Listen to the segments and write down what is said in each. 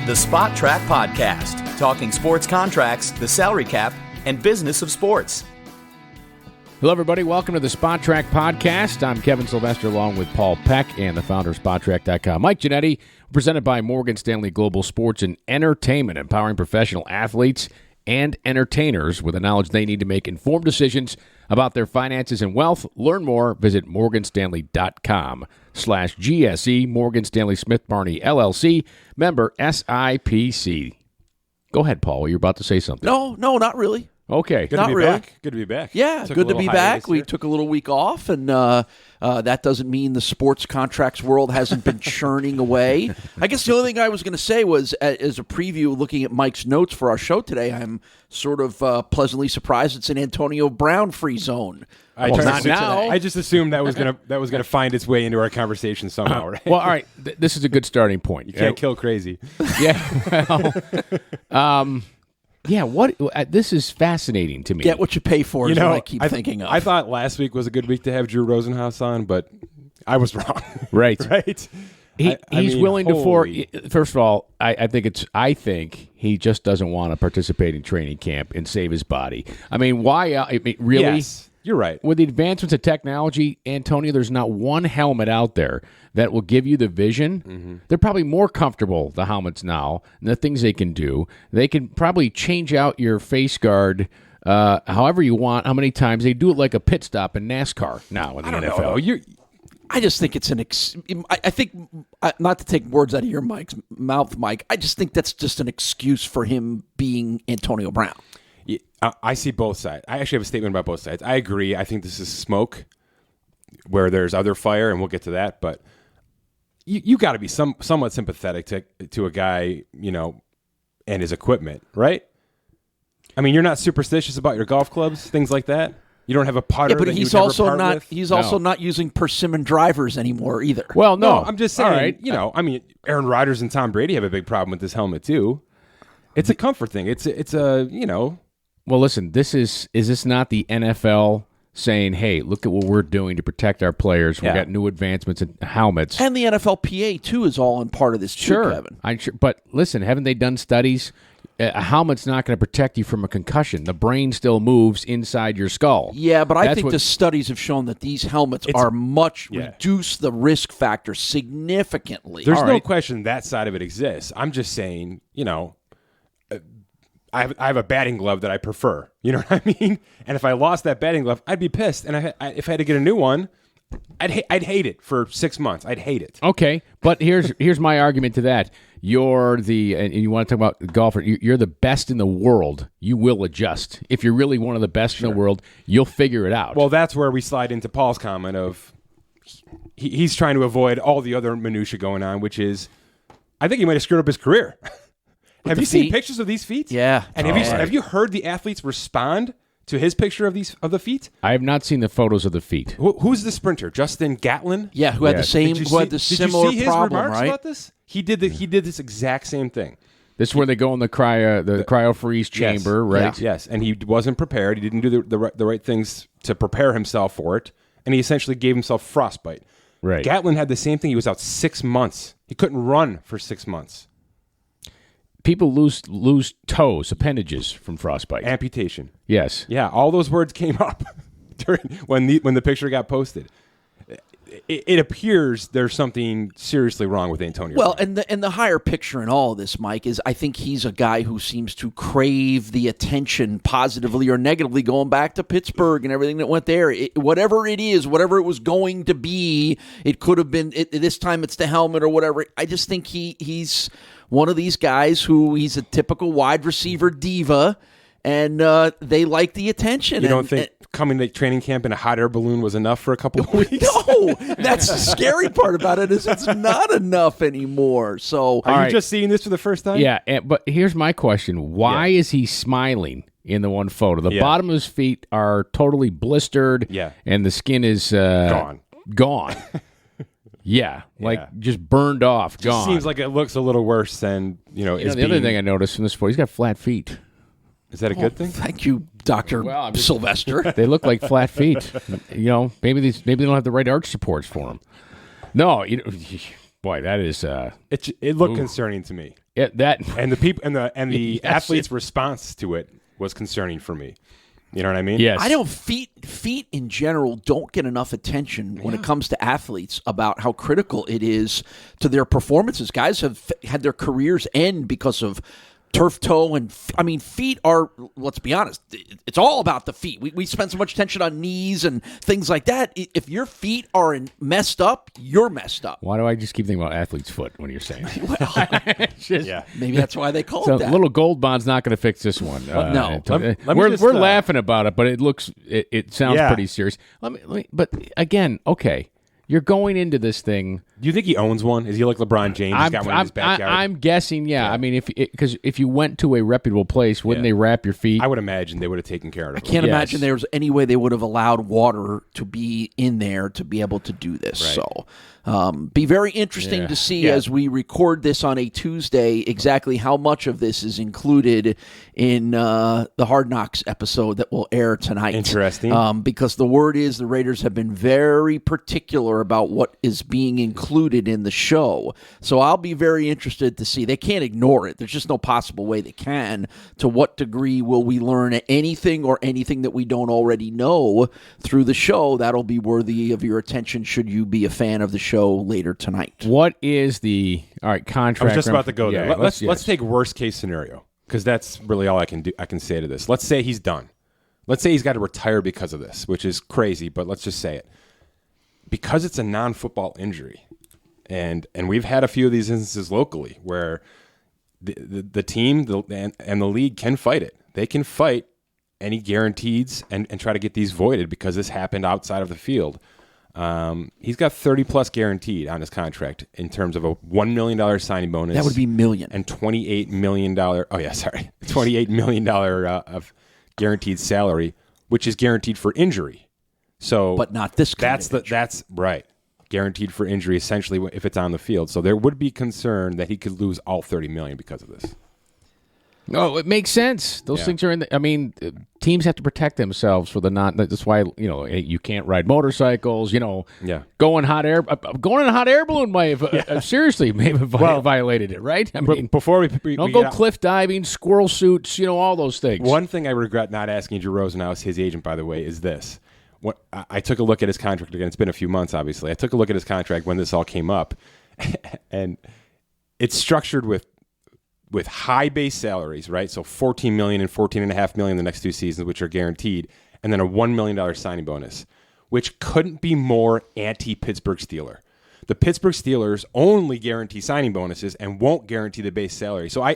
The Spot Track Podcast, talking sports contracts, the salary cap, and business of sports. Hello, everybody. Welcome to the Spot Track Podcast. I'm Kevin Sylvester along with Paul Peck and the founder of SpotTrack.com. Mike Giannetti, presented by Morgan Stanley Global Sports and Entertainment, empowering professional athletes and entertainers with the knowledge they need to make informed decisions about their finances and wealth. Learn more. Visit morganstanley.com/GSE. Morgan Stanley Smith Barney, LLC, member SIPC. Go ahead, Paul. You're about to say something. No, not really. Okay. Not really. Good to be back. Yeah, good to be back. We took a little week off, and that doesn't mean the sports contracts world hasn't been churning away. I guess the only thing I was going to say was, as a preview, looking at Mike's notes for our show today, I'm sort of pleasantly surprised it's an Antonio Brown free zone. Not now. I just assumed that was gonna find its way into our conversation somehow. Right? Well, all right. This is a good starting point. You can't kill crazy. Yeah. Well, yeah, this is fascinating to me. Get what you pay for is what I keep thinking of. I thought last week was a good week to have Drew Rosenhaus on, but I was wrong. Right. Right? He's willing to first of all, I think he just doesn't want to participate in training camp and save his body. I mean, why? Really? Yes, you're right. With the advancements of technology, Antonio, there's not one helmet out there that will give you the vision. Mm-hmm. They're probably more comfortable, the helmets now, and the things they can do. They can probably change out your face guard however you want, how many times. They do it like a pit stop in NASCAR now in the NFL. I just think it's I think, not to take words out of your mouth, Mike, I just think that's just an excuse for him being Antonio Brown. Yeah, I see both sides. I actually have a statement about both sides. I agree. I think this is smoke where there's other fire, and we'll get to that. But you got to be somewhat sympathetic to a guy, and his equipment, right? I mean, you're not superstitious about your golf clubs, things like that. You don't have a putter. Yeah, but he's also not. He's also not using persimmon drivers anymore either. Well, no, I'm just saying. All right. I mean, Aaron Rodgers and Tom Brady have a big problem with this helmet too. It's a comfort thing. It's a. Well, listen. Is this not the NFL saying, "Hey, look at what we're doing to protect our players. We've got new advancements in helmets." And the NFLPA, too, is all in part of this, too, Kevin. But listen, haven't they done studies? A helmet's not going to protect you from a concussion. The brain still moves inside your skull. Yeah, but I think the studies have shown that these helmets reduce the risk factor significantly. There's no question that side of it exists. I'm just saying, I have a batting glove that I prefer. You know what I mean? And if I lost that batting glove, I'd be pissed. And if I had to get a new one, I'd hate it for 6 months. I'd hate it. Okay, but here's my argument to that. And you want to talk about golfer. You're the best in the world. You will adjust. If you're really one of the best in the world, you'll figure it out. Well, that's where we slide into Paul's comment of he's trying to avoid all the other minutia going on, which is I think he might have screwed up his career. Have you seen pictures of these feet? Yeah. And have you heard the athletes respond to his picture of the feet? I have not seen the photos of the feet. Who's the sprinter? Justin Gatlin? Yeah, who had the similar problem, Did you see his remarks right? about this? He did this exact same thing. This is where they go in the cryo freeze chamber, right? Yes, and he wasn't prepared. He didn't do the right things to prepare himself for it, and he essentially gave himself frostbite. Right. Gatlin had the same thing. He was out 6 months. He couldn't run for 6 months. People lose toes, appendages from frostbite. Amputation. Yes. Yeah, all those words came up when the picture got posted. It appears there's something seriously wrong with Antonio. Well, and the higher picture in all of this, Mike, is I think he's a guy who seems to crave the attention positively or negatively, going back to Pittsburgh and everything that went there. Whatever it is, whatever it was going to be, it could have been, this time it's the helmet or whatever. I just think he's one of these guys who he's a typical wide receiver diva, and they like the attention. You don't think coming to training camp in a hot air balloon was enough for a couple of weeks? No, that's the scary part about it, is it's not enough anymore. So Are you just seeing this for the first time? Yeah, but here's my question. Why is he smiling in the one photo? The bottom of his feet are totally blistered, and the skin is gone. Yeah, just burned off, gone. Seems like it looks a little worse than, the other thing I noticed from this photo, he's got flat feet. Is that a good thing? Thank you, Dr. Sylvester. They look like flat feet. Maybe they don't have the right arch supports for them. No, Boy, that is it looked concerning to me. That And the people and the Yes. athletes' response to it was concerning for me. You know what I mean? Yes. I don't feet in general don't get enough attention when it comes to athletes about how critical it is to their performances. Guys have had their careers end because of turf toe and feet are, let's be honest, it's all about the feet. We spend so much attention on knees and things like that. If your feet are messed up, you're messed up. Why do I just keep thinking about athlete's foot when you're saying it? Yeah. Maybe that's why they call So it that. little gold bond's not going to fix this one. No. Let me we're just, laughing about it, but it sounds Yeah. pretty serious. Let me, but again, okay, you're going into this thing. Do you think he owns one? Is he like LeBron James? He's got one in his backyard. I'm guessing, yeah. I mean, because if you went to a reputable place, wouldn't they wrap your feet? I would imagine they would have taken care of it. I can't Yes. imagine there was any way they would have allowed water to be in there to be able to do this. Right. So, be very interesting to see as we record this on a Tuesday exactly how much of this is included in the Hard Knocks episode that will air tonight. Interesting. Because the word is the Raiders have been very particular about what is being included in the show. So I'll be very interested to see. They can't ignore it. There's just no possible way they can. To what degree will we learn anything or anything that we don't already know through the show? That'll be worthy of your attention should you be a fan of the show later tonight. What is the contract? I was just about to go there. Yeah, Let's take worst case scenario because that's really all I can do. I can say to this. Let's say he's done. Let's say he's got to retire because of this, which is crazy, but let's just say it. Because it's a non-football injury, and we've had a few of these instances locally where the team and the league can fight it. They can fight any guarantees and try to get these voided because this happened outside of the field. He's got 30+ guaranteed on his contract in terms of a $1 million signing bonus. That would be million. And $28 million. $28 million of guaranteed salary, which is guaranteed for injury. So, But not this kind of injury. That's right. Guaranteed for injury, essentially, if it's on the field. So there would be concern that he could lose all $30 million because of this. No, it makes sense. Those things are in the. I mean, teams have to protect themselves for the non. That's why you can't ride motorcycles. Going in a hot air balloon may have seriously may have violated it, right? I mean, Before we don't go cliff diving, squirrel suits, all those things. One thing I regret not asking Drew Rosenhaus, his agent, by the way, is this. I took a look at his contract again. It's been a few months, obviously. I took a look at his contract when this all came up, and it's structured with high base salaries, right? So $14 million and $14.5 million the next 2 seasons, which are guaranteed, and then a $1 million signing bonus, which couldn't be more anti-Pittsburgh Steeler. The Pittsburgh Steelers only guarantee signing bonuses and won't guarantee the base salary. So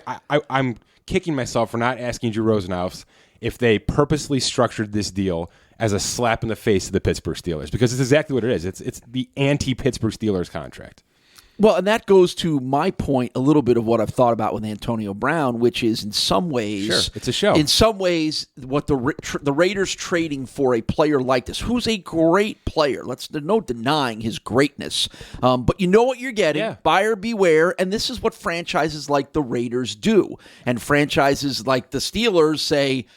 I'm kicking myself for not asking Drew Rosenhaus if they purposely structured this deal as a slap in the face to the Pittsburgh Steelers, because it's exactly what it is. It's the anti-Pittsburgh Steelers contract. Well, and that goes to my point a little bit of what I've thought about with Antonio Brown, which is in some ways, it's a show. In some ways, what the Raiders trading for a player like this, who's a great player. There's no denying his greatness, but you know what you're getting. Yeah. Buyer beware, and this is what franchises like the Raiders do, and franchises like the Steelers say,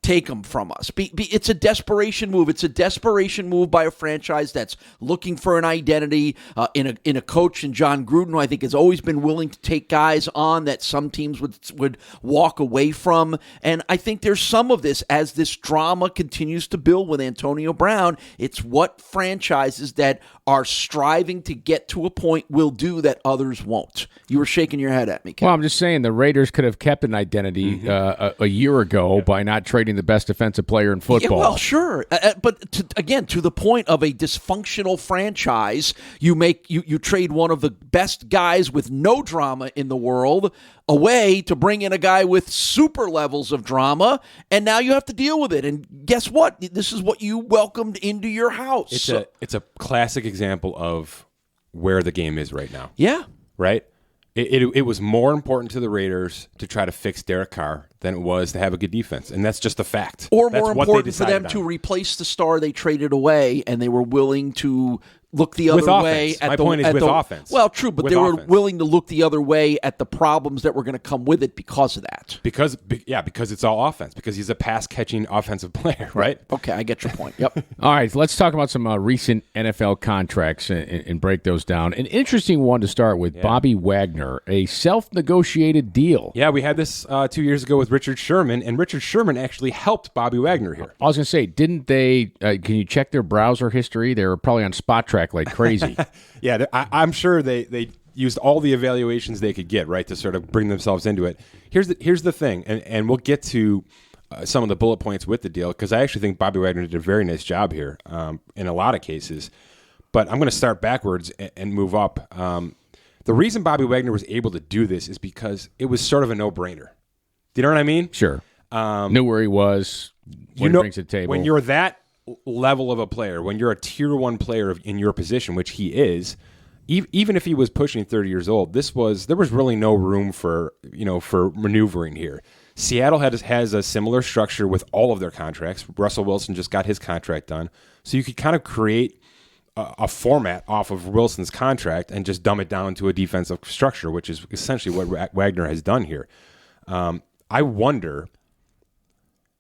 take them from us. It's a desperation move. It's a desperation move by a franchise that's looking for an identity in a coach, and John Gruden, who I think has always been willing to take guys on that some teams would walk away from. And I think there's some of this as this drama continues to build with Antonio Brown. It's what franchises that are striving to get to a point will do that others won't. You were shaking your head at me, Kevin. Well, I'm just saying the Raiders could have kept an identity a year ago by not trading the best defensive player in football. Yeah, well, sure, but to the point of a dysfunctional franchise, you trade one of the best guys with no drama in the world away to bring in a guy with super levels of drama, and now you have to deal with it. And guess what? This is what you welcomed into your house. It's a classic example of where the game is right now. Yeah. Right? It was more important to the Raiders to try to fix Derek Carr than it was to have a good defense, and that's just a fact. Or that's more what they important for them decided to on. replace the star they traded away, and they were willing to look the other way at My point is with offense. Well, true, but they were willing to look the other way at the problems that were going to come with it because of that. Because it's all offense. Because he's a pass-catching offensive player, right? Okay, I get your point. Yep. All right, so let's talk about some recent NFL contracts and break those down. An interesting one to start with, Bobby Wagner, a self-negotiated deal. Yeah, we had this 2 years ago with Richard Sherman, and Richard Sherman actually helped Bobby Wagner here. I was going to say, didn't they can you check their browser history? They were probably on Spot Track like crazy. Yeah, I'm sure they used all the evaluations they could get, right, to sort of bring themselves into it. Here's the thing, and we'll get to some of the bullet points with the deal, because I actually think Bobby Wagner did a very nice job here in a lot of cases. But I'm going to start backwards and move up. The reason Bobby Wagner was able to do this is because it was sort of a no-brainer. Do you know what I mean? Sure. Knew where he was, what he brings to the table. When you're that level of a player, when you're a tier 1 player in your position, which he is, even if he was pushing 30 years old, there was really no room for maneuvering here. Seattle has a similar structure with all of their contracts. Russell Wilson just got his contract done, so you could kind of create a format off of Wilson's contract and just dumb it down to a defensive structure, which is essentially what Wagner has done here. I wonder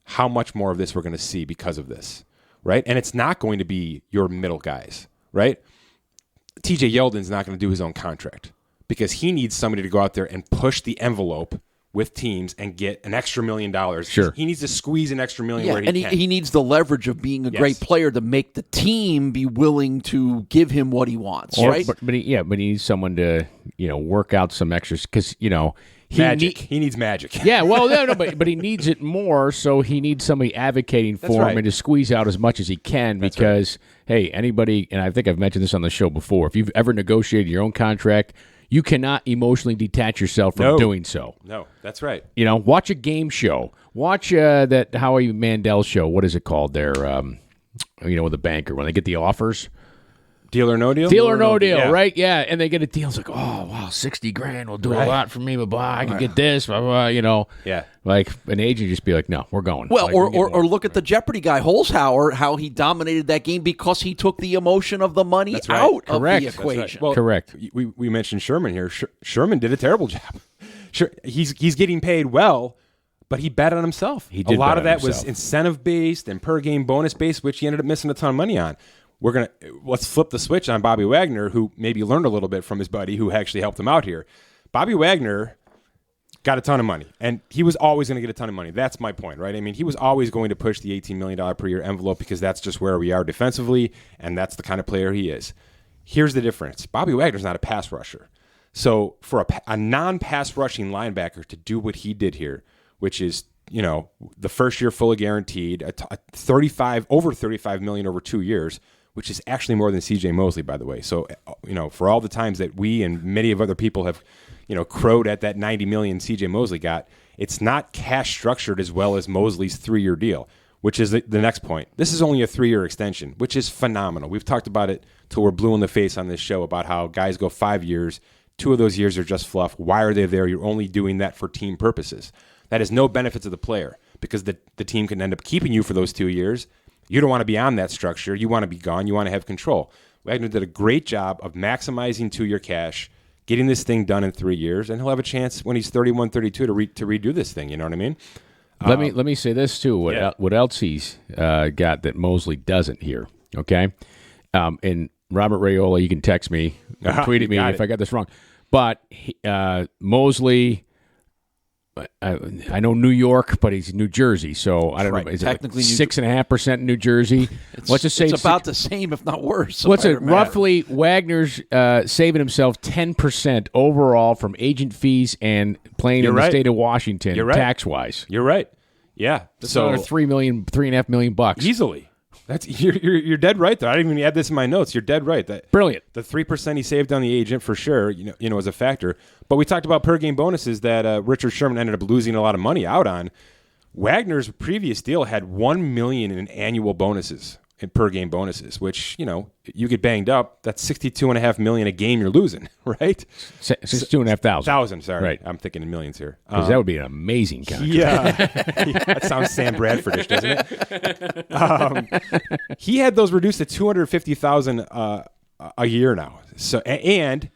how much more of this we're going to see because of this. Right? And it's not going to be your middle guys, right? TJ Yeldon's not going to do his own contract because he needs somebody to go out there and push the envelope with teams and get an extra $1 million. Sure. He needs to squeeze an extra $1 million where he can. And he needs the leverage of being a great player to make the team be willing to give him what he wants, right? But he needs someone to, work out some extras because, he needs magic. Yeah, well, no, but he needs it more, so he needs somebody advocating for him and to squeeze out as much as he can because, hey, anybody, and I think I've mentioned this on the show before, if you've ever negotiated your own contract, you cannot emotionally detach yourself from doing so. No, that's right. Watch a game show. Watch that Howie Mandel show. What is it called there? With the banker, when they get the offers. Deal or no deal? Deal or no deal, right? Yeah, and they get a deal. It's like, oh, wow, $60,000 will do a lot for me, but I can get this, blah, blah, Yeah. Like, an agent just be like, no, we're going. Well, like, or look at the Jeopardy guy, Holzhauer, how he dominated that game because he took the emotion of the money out of the equation. Right. Well, correct. We mentioned Sherman here. Sherman did a terrible job. Sure, he's getting paid well, but he bet on himself. He did. A lot of that was incentive-based and per-game bonus-based, which he ended up missing a ton of money on. Let's flip the switch on Bobby Wagner, who maybe learned a little bit from his buddy who actually helped him out here. Bobby Wagner got a ton of money, and he was always going to get a ton of money. That's my point, right? I mean, he was always going to push the $18 million per year envelope because that's just where we are defensively, and that's the kind of player he is. Here's the difference. Bobby Wagner's not a pass rusher. So for a non-pass rushing linebacker to do what he did here, which is, the first year fully guaranteed, over $35 million over 2 years, which is actually more than C.J. Mosley, by the way. So, for all the times that we and many of other people have, crowed at that $90 million C.J. Mosley got, it's not cash structured as well as Mosley's 3-year deal, which is the next point. This is only a 3-year extension, which is phenomenal. We've talked about it till we're blue in the face on this show about how guys go 5 years. 2 of those years are just fluff. Why are they there? You're only doing that for team purposes. That is no benefit to the player because the team can end up keeping you for those 2 years. You don't want to be on that structure. You want to be gone. You want to have control. Wagner did a great job of maximizing 2-year cash, getting this thing done in 3 years, and he'll have a chance when he's 31, 32 to redo this thing. You know what I mean? Let me say this too. What else he's got that Mosley doesn't here? Okay, and Robert Raiola, you can text me, tweet at me if I got this wrong. But Mosley. I know New York, but he's New Jersey, so I don't know. Is technically it 6.5% New Jersey? Let's just say it's about the same, if not worse. What's it? Roughly, Wagner's saving himself 10% overall from agent fees and playing in the state of Washington, tax-wise. You're right. Yeah, so $3.5 million bucks easily. You're dead right there. I didn't even add this in my notes. You're dead right. Brilliant. The 3% he saved on the agent for sure, is a factor. But we talked about per game bonuses that Richard Sherman ended up losing a lot of money out on. Wagner's previous deal had $1 million in annual bonuses, in per game bonuses, which you get banged up. That's $62.5 million a game you're losing, right? 62,500. Sorry, right. I'm thinking in millions here. Because that would be an amazing contract. Yeah, that sounds Sam Bradfordish, doesn't it? He had those reduced to $250,000 a year now. So and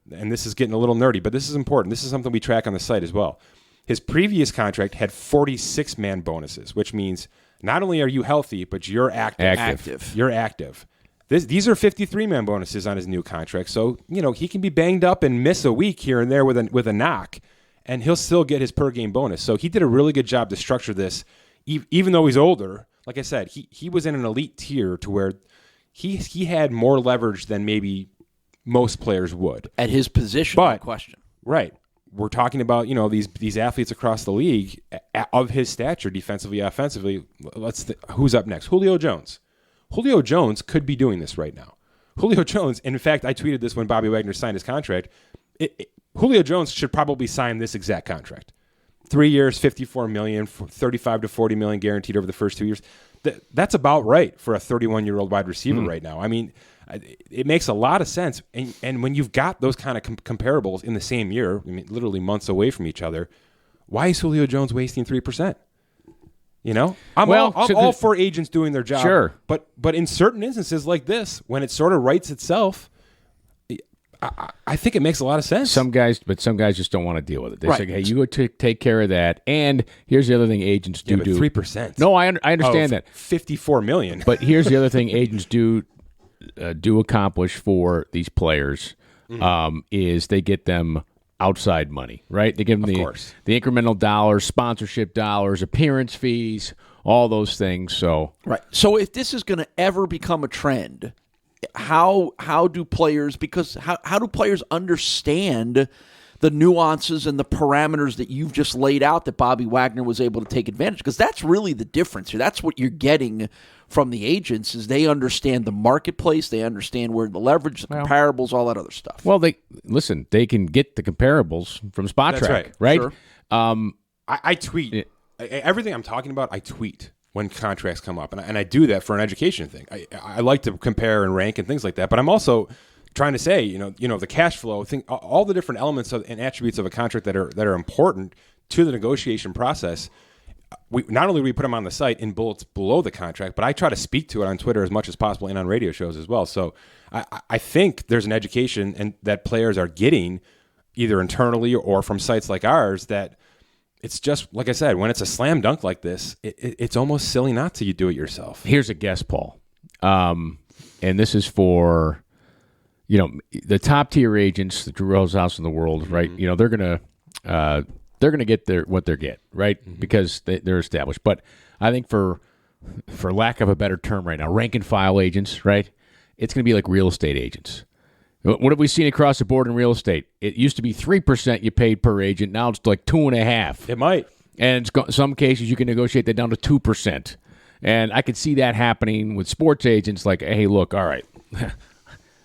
this is getting a little nerdy, but this is important. This is something we track on the site as well. His previous contract had 46-man bonuses, which means not only are you healthy, but you're active. You're active. These are 53-man bonuses on his new contract. So, he can be banged up and miss a week here and there with a knock, and he'll still get his per-game bonus. So he did a really good job to structure this, even though he's older. Like I said, he was in an elite tier to where he had more leverage than maybe most players would. At his position, no question. Right. We're talking about, these athletes across the league of his stature, defensively, offensively. Who's up next? Julio Jones. Julio Jones could be doing this right now. Julio Jones, and in fact, I tweeted this when Bobby Wagner signed his contract. Julio Jones should probably sign this exact contract. 3 years, $54 million, $35 to $40 million guaranteed over the first 2 years. That's about right for a 31-year-old wide receiver right now. I mean, it makes a lot of sense. And when you've got those kind of comparables in the same year, literally months away from each other, why is Julio Jones wasting 3%? I'm all for agents doing their job. Sure. But in certain instances like this, when it sort of writes itself, I think it makes a lot of sense. Some guys just don't want to deal with it. They say, hey, you go take care of that. And here's the other thing agents do. 3%. No, I understand that. $54 million. But here's the other thing agents do accomplish for these players is they get them outside money, right? They give them the incremental dollars, sponsorship dollars, appearance fees, all those things. So So if this is going to ever become a trend, how do players understand the nuances and the parameters that you've just laid out that Bobby Wagner was able to take advantage? Because that's really the difference here. That's what you're getting from the agents is they understand the marketplace, they understand where the leverage, the comparables, all that other stuff. Well, they can get the comparables from SpotTrack, right? Sure. I tweet everything I'm talking about. I tweet when contracts come up, and I do that for an education thing. I like to compare and rank and things like that, but I'm also trying to say, the cash flow thing, all the different elements and attributes of a contract that are important to the negotiation process. We not only put them on the site in bullets below the contract, but I try to speak to it on Twitter as much as possible and on radio shows as well. So I think there's an education and that players are getting either internally or from sites like ours that it's just, like I said, when it's a slam dunk like this, it's almost silly not to do it yourself. Here's a guess, Paul. And this is for, the top tier agents, the Drew Rosehouse in the world, right? They're going to get what they get, right? Because they're established. But I think for lack of a better term right now, rank and file agents, right? It's going to be like real estate agents. What have we seen across the board in real estate? It used to be 3% you paid per agent. Now it's like 2.5%. It might. And in some cases you can negotiate that down to 2%. And I could see that happening with sports agents like, hey, look, all right,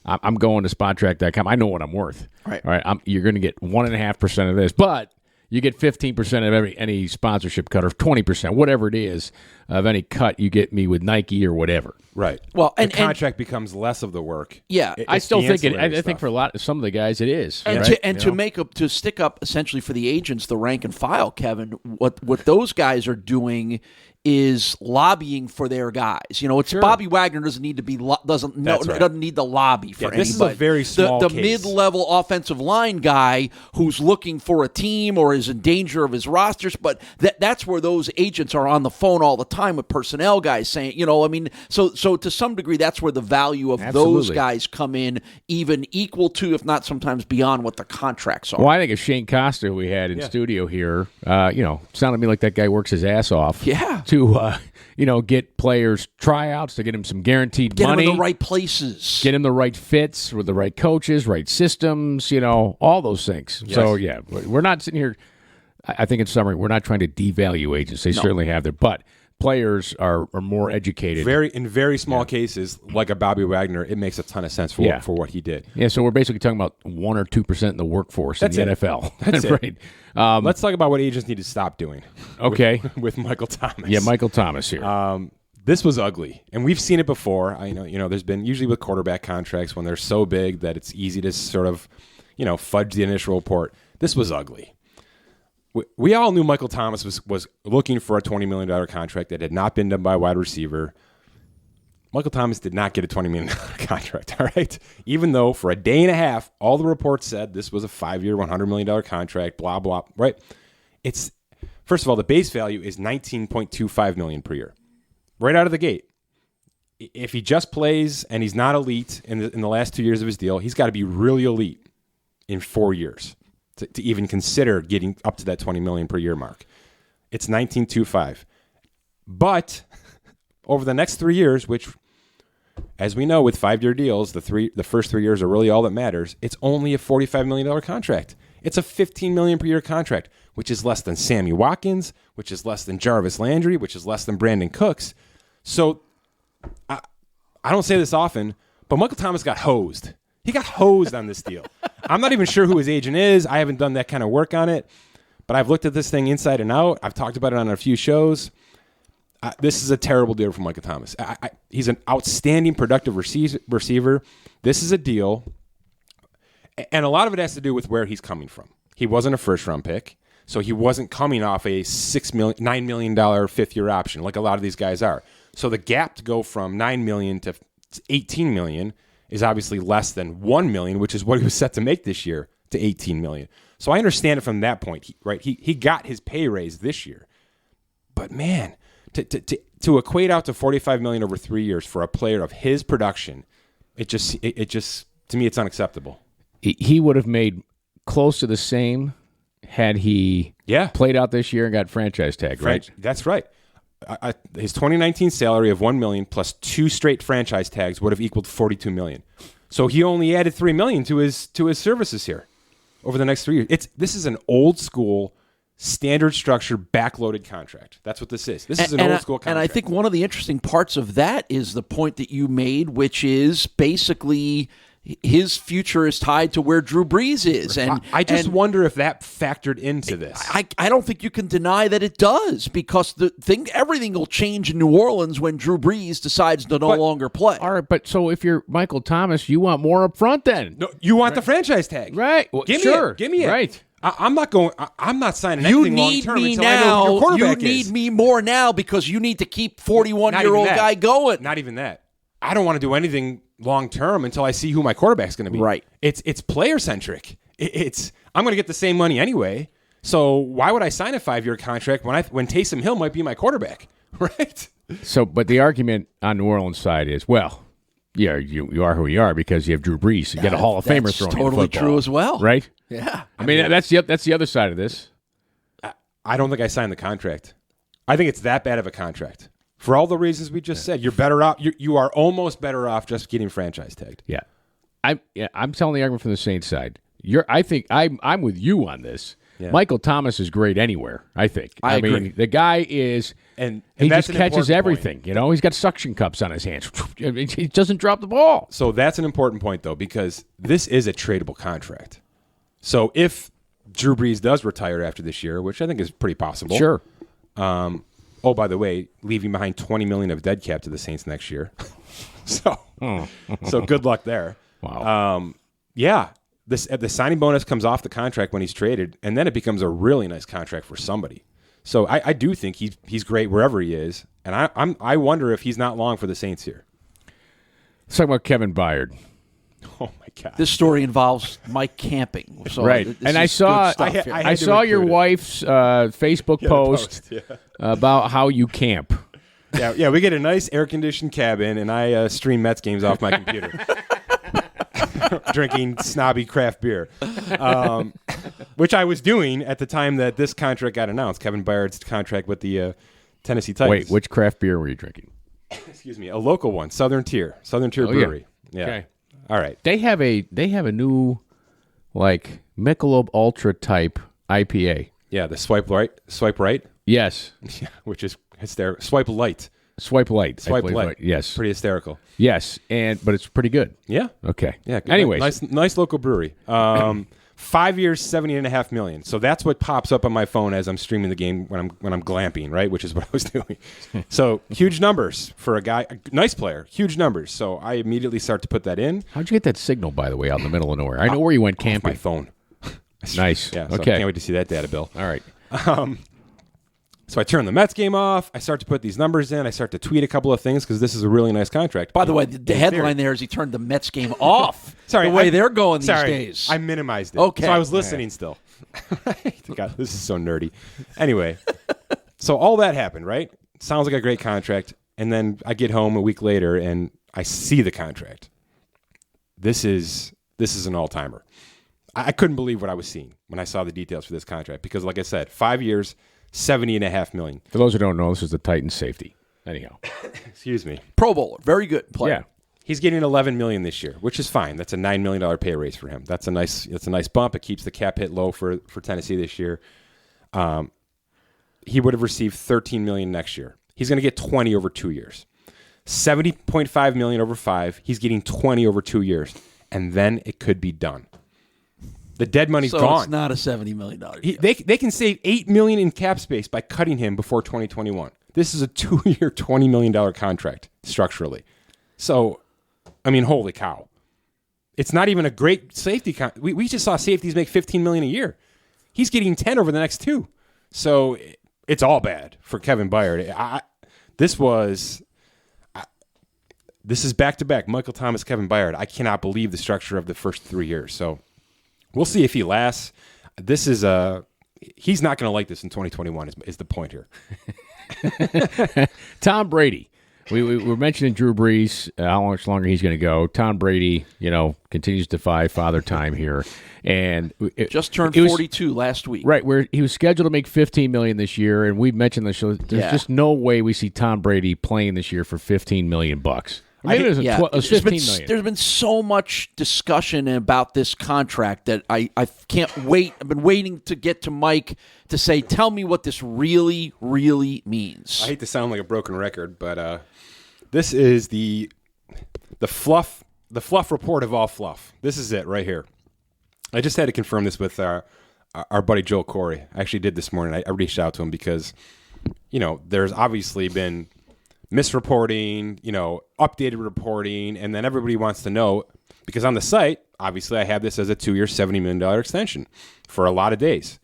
I'm going to SpotTrack.com. I know what I'm worth. Right. All right, you're going to get 1.5% of this, but you get 15% of any sponsorship cut or 20%, whatever it is, of any cut you get me with Nike or whatever. Right. Well, the contract becomes less of the work. Yeah, I still think it. I think for some of the guys it is. And right? to stick up essentially for the agents the rank and file, Kevin. What those guys are doing is lobbying for their guys. It's Bobby Wagner doesn't need to be doesn't need the lobby for anybody. This is a very small the case. mid-level offensive line guy who's looking for a team or is in danger of his rosters, but that's where those agents are on the phone all the time with personnel guys saying, so to some degree that's where the value of those guys come in, even equal to, if not sometimes beyond, what the contracts are. Well, I think of Shane Costa, who we had in studio here, sounded to me like that guy works his ass off. Yeah. To get players tryouts, to get him some guaranteed money, get him in the right places, get him the right fits with the right coaches, right systems, all those things. Yes. So we're not sitting here. I think in summary, we're not trying to devalue agents. They certainly have their, but players are more educated. In very small cases, like a Bobby Wagner, it makes a ton of sense for what he did. Yeah, so we're basically talking about 1 or 2% in the workforce in the NFL. That's right. Let's talk about what agents need to stop doing. Okay. With Michael Thomas. Yeah, Michael Thomas here. This was ugly, and we've seen it before. I know, there's been usually with quarterback contracts when they're so big that it's easy to sort of, fudge the initial report. This was ugly. We all knew Michael Thomas was looking for a $20 million contract that had not been done by a wide receiver. Michael Thomas did not get a $20 million contract, all right? Even though for a day and a half, all the reports said this was a 5-year, $100 million contract, blah, blah, right? It's, first of all, the base value is $19.25 million per year. Right out of the gate. If he just plays and he's not elite in the last 2 years of his deal, he's got to be really elite in 4 years to even consider getting up to that $20 million per year mark. It's $19.25. But over the next 3 years, which, as we know, with 5-year deals, the first 3 years are really all that matters. It's only a $45 million contract. It's a $15 million per year contract, which is less than Sammy Watkins, which is less than Jarvis Landry, which is less than Brandon Cooks. So I don't say this often, but Michael Thomas got hosed. He got hosed on this deal. I'm not even sure who his agent is. I haven't done that kind of work on it, but I've looked at this thing inside and out. I've talked about it on a few shows. This is a terrible deal for Michael Thomas. He's an outstanding, productive receiver. This is a deal, and a lot of it has to do with where he's coming from. He wasn't a first-round pick, so he wasn't coming off a $9 million fifth-year option like a lot of these guys are. So the gap to go from $9 million to $18 million is obviously less than $1 million, which is what he was set to make this year, to $18 million. So I understand it from that point, right? He got his pay raise this year, but man. To equate out to $45 million over 3 years for a player of his production, it just to me it's unacceptable. He would have made close to the same had he played out this year and got franchise tag, right? That's right. His 2019 salary of $1 million plus 2 straight franchise tags would have equaled $42 million. So he only added $3 million to his services here over the next 3 years. This is an old school, standard structure, backloaded contract. That's what this is. This is an old school contract. And I think one of the interesting parts of that is the point that you made, which is basically his future is tied to where Drew Brees is. And I just wonder if that factored into this. I don't think you can deny that it does, because everything will change in New Orleans when Drew Brees decides to no longer play. All right, but so if you're Michael Thomas, you want more up front then. No, you want the franchise tag. Right. Well, Give me it. Right. I'm not signing anything long term until I know who your quarterback is. You need me more now because you need to keep 41-year-old guy going. Not even that. I don't want to do anything long term until I see who my quarterback's going to be. Right. It's player centric. I'm going to get the same money anyway. So why would I sign a 5-year contract when Taysom Hill might be my quarterback? Right. So, but the argument on New Orleans side is, well, yeah, you are who you are because you have Drew Brees. You got a Hall of Famer throwing you the football. Totally true as well. Right? Yeah. I mean, that's the other side of this. I don't think I signed the contract. I think it's that bad of a contract. For all the reasons we just said, you're better off. You are almost better off just getting franchise tagged. Yeah. I'm telling the argument from the Saints side. I think I'm with you on this. Yeah. Michael Thomas is great anywhere, I think. I agree. mean, the guy is, and he just catches everything. Point. You know, he's got suction cups on his hands. He doesn't drop the ball. So that's an important point, though, because this is a tradable contract. So if Drew Brees does retire after this year, which I think is pretty possible. Sure. Oh, by the way, leaving behind $20 million of dead cap to the Saints next year. So good luck there. Wow. Yeah. The signing bonus comes off the contract when he's traded, and then it becomes a really nice contract for somebody. So I do think he's great wherever he is, and I wonder if he's not long for the Saints here. Let's talk about Kevin Byard. Oh my God! This story involves Mike camping, so right? And I saw your wife's Facebook post about how you camp. Yeah, we get a nice air-conditioned cabin, and I stream Mets games off my computer. Drinking snobby craft beer, which I was doing at the time that this contract got announced. Kevin Byard's contract with the Tennessee Titans. Wait, which craft beer were you drinking? Excuse me, a local one, Southern Tier Brewery. Yeah. Okay. All right. They have a new, like, Michelob Ultra type IPA. Yeah, the swipe right. Yes. Yeah, which is hysterical. Swipe light. Yes. Pretty hysterical. Yes, but it's pretty good. Yeah. Okay. Yeah. Anyways, nice local brewery. 5 years, $70.5 million. So that's what pops up on my phone as I'm streaming the game when I'm glamping, right? Which is what I was doing. So huge numbers for a guy, a nice player. Huge numbers. So I immediately start to put that in. How'd you get that signal, by the way, out in the middle of nowhere? I know where you went camping. Off my phone. Nice. Yeah. So okay. I can't wait to see that data bill. All right. So I turn the Mets game off. I start to put these numbers in. I start to tweet a couple of things because this is a really nice contract. By the way, the headline there is he turned the Mets game off. Sorry, the way they're going these sorry, days. I minimized it. Okay. So I was listening still. God, this is so nerdy. Anyway, so all that happened, right? Sounds like a great contract. And then I get home a week later and I see the contract. This is an all-timer. I couldn't believe what I was seeing when I saw the details for this contract because, like I said, 5 years, $70.5 million. For those who don't know, this is the Titans safety. Anyhow. Excuse me. Pro Bowler. Very good player. Yeah. He's getting $11 million this year, which is fine. That's a $9 million pay raise for him. That's a nice bump. It keeps the cap hit low for Tennessee this year. He would have received $13 million next year. He's going to get 20 over 2 years. $70.5 million over 5. He's getting 20 over 2 years. And then it could be done. The dead money's so gone. It's not a $70 million deal. They can save $8 million in cap space by cutting him before 2021. This is a 2-year, $20 million contract structurally. So, I mean, holy cow. It's not even a great safety we just saw safeties make $15 million a year. He's getting 10 over the next 2. So it's all bad for Kevin Byard. This is back-to-back Michael Thomas, Kevin Byard. I cannot believe the structure of the first 3 years. So we'll see if he lasts. He's not going to like this in 2021 is the point here. Tom Brady. We were mentioning Drew Brees, how much longer he's going to go. Tom Brady, continues to defy father time here. And just turned 42 last week. Right, where he was scheduled to make $15 million this year, and we've mentioned the show. There's just no way we see Tom Brady playing this year for $15 million bucks. Maybe it was $15 million. There's been so much discussion about this contract that I can't wait. I've been waiting to get to Mike to say, tell me what this really, really means. I hate to sound like a broken record, but this is the fluff report of all fluff. This is it right here. I just had to confirm this with our buddy Joel Corey. I actually did this morning. I reached out to him because, there's obviously been misreporting, updated reporting, and then everybody wants to know, because on the site, obviously I have this as a 2-year, $70 million extension for a lot of days.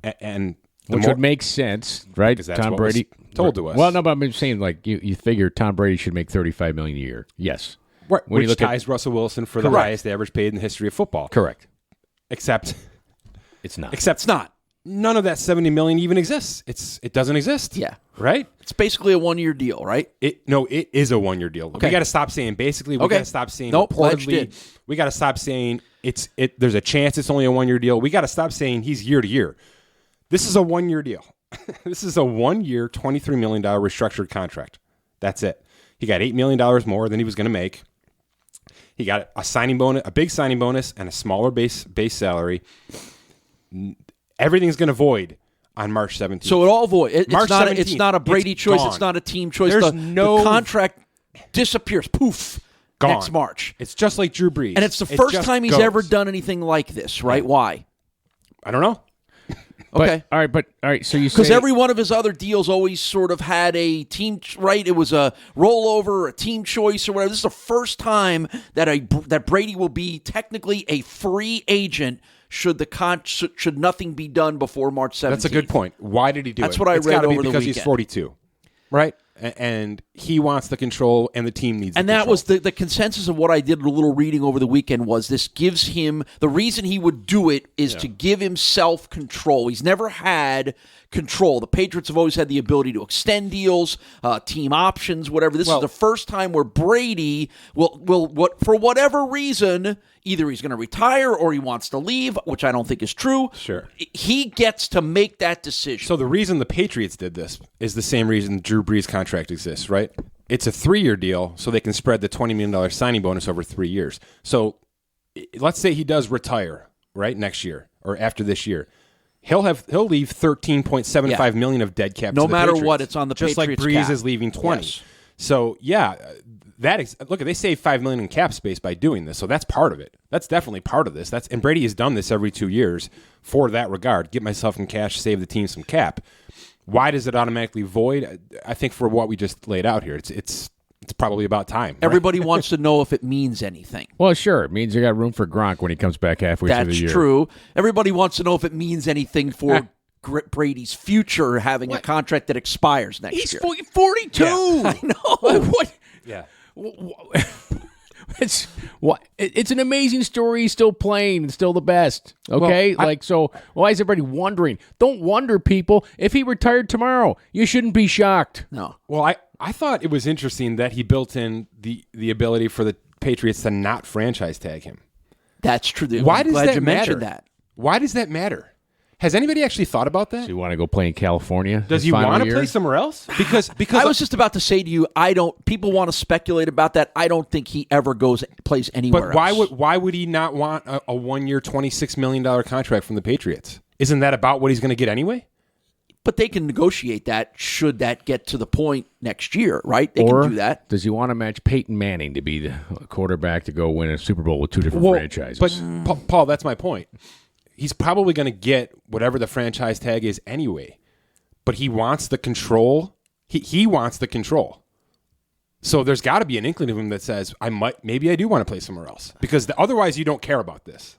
Which would make sense, right? Because that's Tom what Brady was told to us. Well, no, but I'm saying, like, you figure Tom Brady should make $35 million a year. Yes. Right. When you Which look ties Russell Wilson for the highest average paid in the history of football. Correct. Except it's not. It's not. None of that $70 million even exists. It doesn't exist. Yeah. Right? It's basically a 1-year deal, right? It is a 1-year deal. Okay. We got to stop saying basically. We got to stop saying reportedly. We got to stop saying there's a chance it's only a 1-year deal. We got to stop saying he's year to year. This is a 1-year deal. This is a 1-year, $23 million restructured contract. That's it. He got $8 million more than he was going to make. He got a signing bonus, a big signing bonus, and a smaller base salary. Everything's going to void on March 17th. So it all void. It's not a Brady choice. Gone. It's not a team choice. There's the contract disappears. Poof. Gone. Next March. It's just like Drew Brees. And it's the first time he's ever done anything like this, right? Yeah. Why? I don't know. Okay. All right. So you say, because every one of his other deals always sort of had a team, right? It was a rollover, a team choice, or whatever. This is the first time that Brady will be technically a free agent should nothing be done before March 17th. That's a good point. Why did he do it? That's what I it's read gotta over be the because weekend. he's 42, right? And he wants the control, and the team needs. And the that control. was the consensus of what I did a little reading over the weekend was this gives him the reason he would do it is to give himself control. He's never had control. The Patriots have always had the ability to extend deals, team options, whatever. This is the first time where Brady will for whatever reason, either he's going to retire or he wants to leave, which I don't think is true. Sure. He gets to make that decision. So the reason the Patriots did this is the same reason the Drew Brees contract exists, right? It's a 3-year deal, so they can spread the $20 million signing bonus over 3 years. So let's say he does retire, right, next year or after this year. He'll leave $13.75 million of dead cap. No to the matter Patriots, what, it's on the just Patriots like Brees cap. is leaving 20. Yes. So look, they saved $5 million in cap space by doing this. So that's part of it. That's definitely part of this. And Brady has done this every 2 years for that regard. Get myself some cash, save the team some cap. Why does it automatically void? I think for what we just laid out here, it's probably about time. Right? Everybody wants to know if it means anything. well, sure. It means you got room for Gronk when he comes back halfway through the year. That's true. Everybody wants to know if it means anything for Brady's future having a contract that expires next year. He's 42. Yeah. I know. What? Yeah. It's an amazing story. He's still playing and still the best. Okay? Well, so why is everybody wondering? Don't wonder, people. If he retired tomorrow, you shouldn't be shocked. No. Well, I thought it was interesting that he built in the ability for the Patriots to not franchise tag him. That's true. Why I'm does glad that you matter? mentioned that. Why does that matter? Has anybody actually thought about that? Do you want to go play in California? Does he want to play somewhere else? Because I was just about to say to you, people want to speculate about that. I don't think he ever plays anywhere else. But why would he not want a 1-year, $26 million contract from the Patriots? Isn't that about what he's going to get anyway? But they can negotiate that should that get to the point next year, right? They can do that. Does he want to match Peyton Manning to be the quarterback to go win a Super Bowl with two different franchises? But Paul, that's my point. He's probably going to get whatever the franchise tag is anyway. But he wants the control. He wants the control. So there's got to be an inkling of him that says, maybe I do want to play somewhere else. Because otherwise you don't care about this.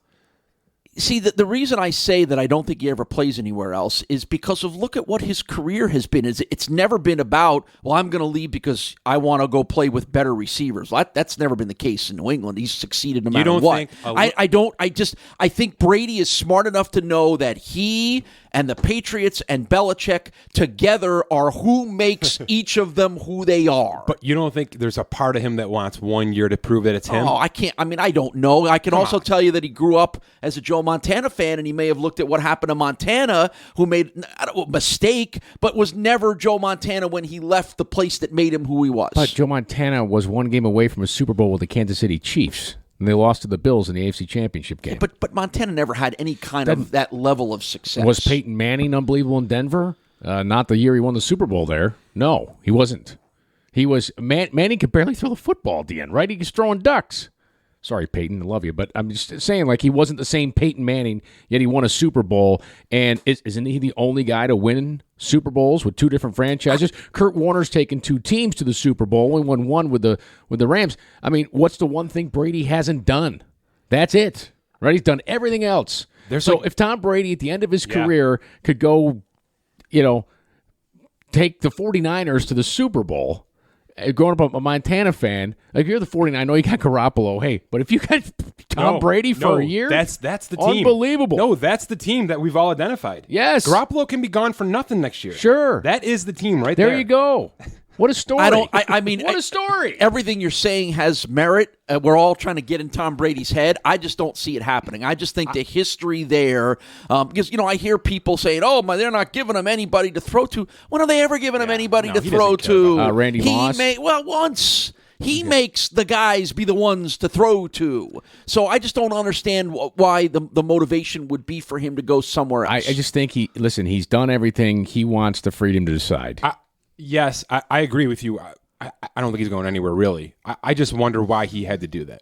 See, the reason I say that I don't think he ever plays anywhere else is because of look at what his career has been. It's never been about, I'm going to leave because I want to go play with better receivers. That's never been the case in New England. He's succeeded no matter what. I think Brady is smart enough to know that he and the Patriots and Belichick together are who makes each of them who they are. But you don't think there's a part of him that wants 1 year to prove that it's him? Oh, I can't. I mean, I don't know. I can also tell you that he grew up as a Joe Montana fan, and he may have looked at what happened to Montana, who made a mistake, but was never Joe Montana when he left the place that made him who he was. But Joe Montana was one game away from a Super Bowl with the Kansas City Chiefs, and they lost to the Bills in the AFC Championship game. Yeah, but Montana never had any kind of that level of success. Was Peyton Manning unbelievable in Denver? Not the year he won the Super Bowl there. No, he wasn't. He was Manning could barely throw the football at the end, right? He was throwing ducks. Sorry, Peyton, I love you, but I'm just saying, like, he wasn't the same Peyton Manning, yet he won a Super Bowl, and isn't he the only guy to win Super Bowls with two different franchises? Kurt Warner's taken two teams to the Super Bowl and won one with the Rams. I mean, what's the one thing Brady hasn't done? That's it, right? He's done everything else. If Tom Brady at the end of his career could go, take the 49ers to the Super Bowl, growing up a Montana fan, like, you're the 49ers, I know you got Garoppolo, hey, but if you got Tom Brady for a year, that's the team. Unbelievable. No, that's the team that we've all identified. Yes. Garoppolo can be gone for nothing next year. Sure. That is the team right there. There you go. What a story. I mean, what a story. Everything you're saying has merit. We're all trying to get in Tom Brady's head. I just don't see it happening. I just think the history there, because, I hear people saying, they're not giving him anybody to throw to. When are they ever giving him anybody to throw to? Randy Moss? Once. He makes the guys be the ones to throw to. So I just don't understand why the motivation would be for him to go somewhere else. I just think he's done everything. He wants the freedom to decide. Yes, I agree with you. I don't think he's going anywhere, really. I just wonder why he had to do that.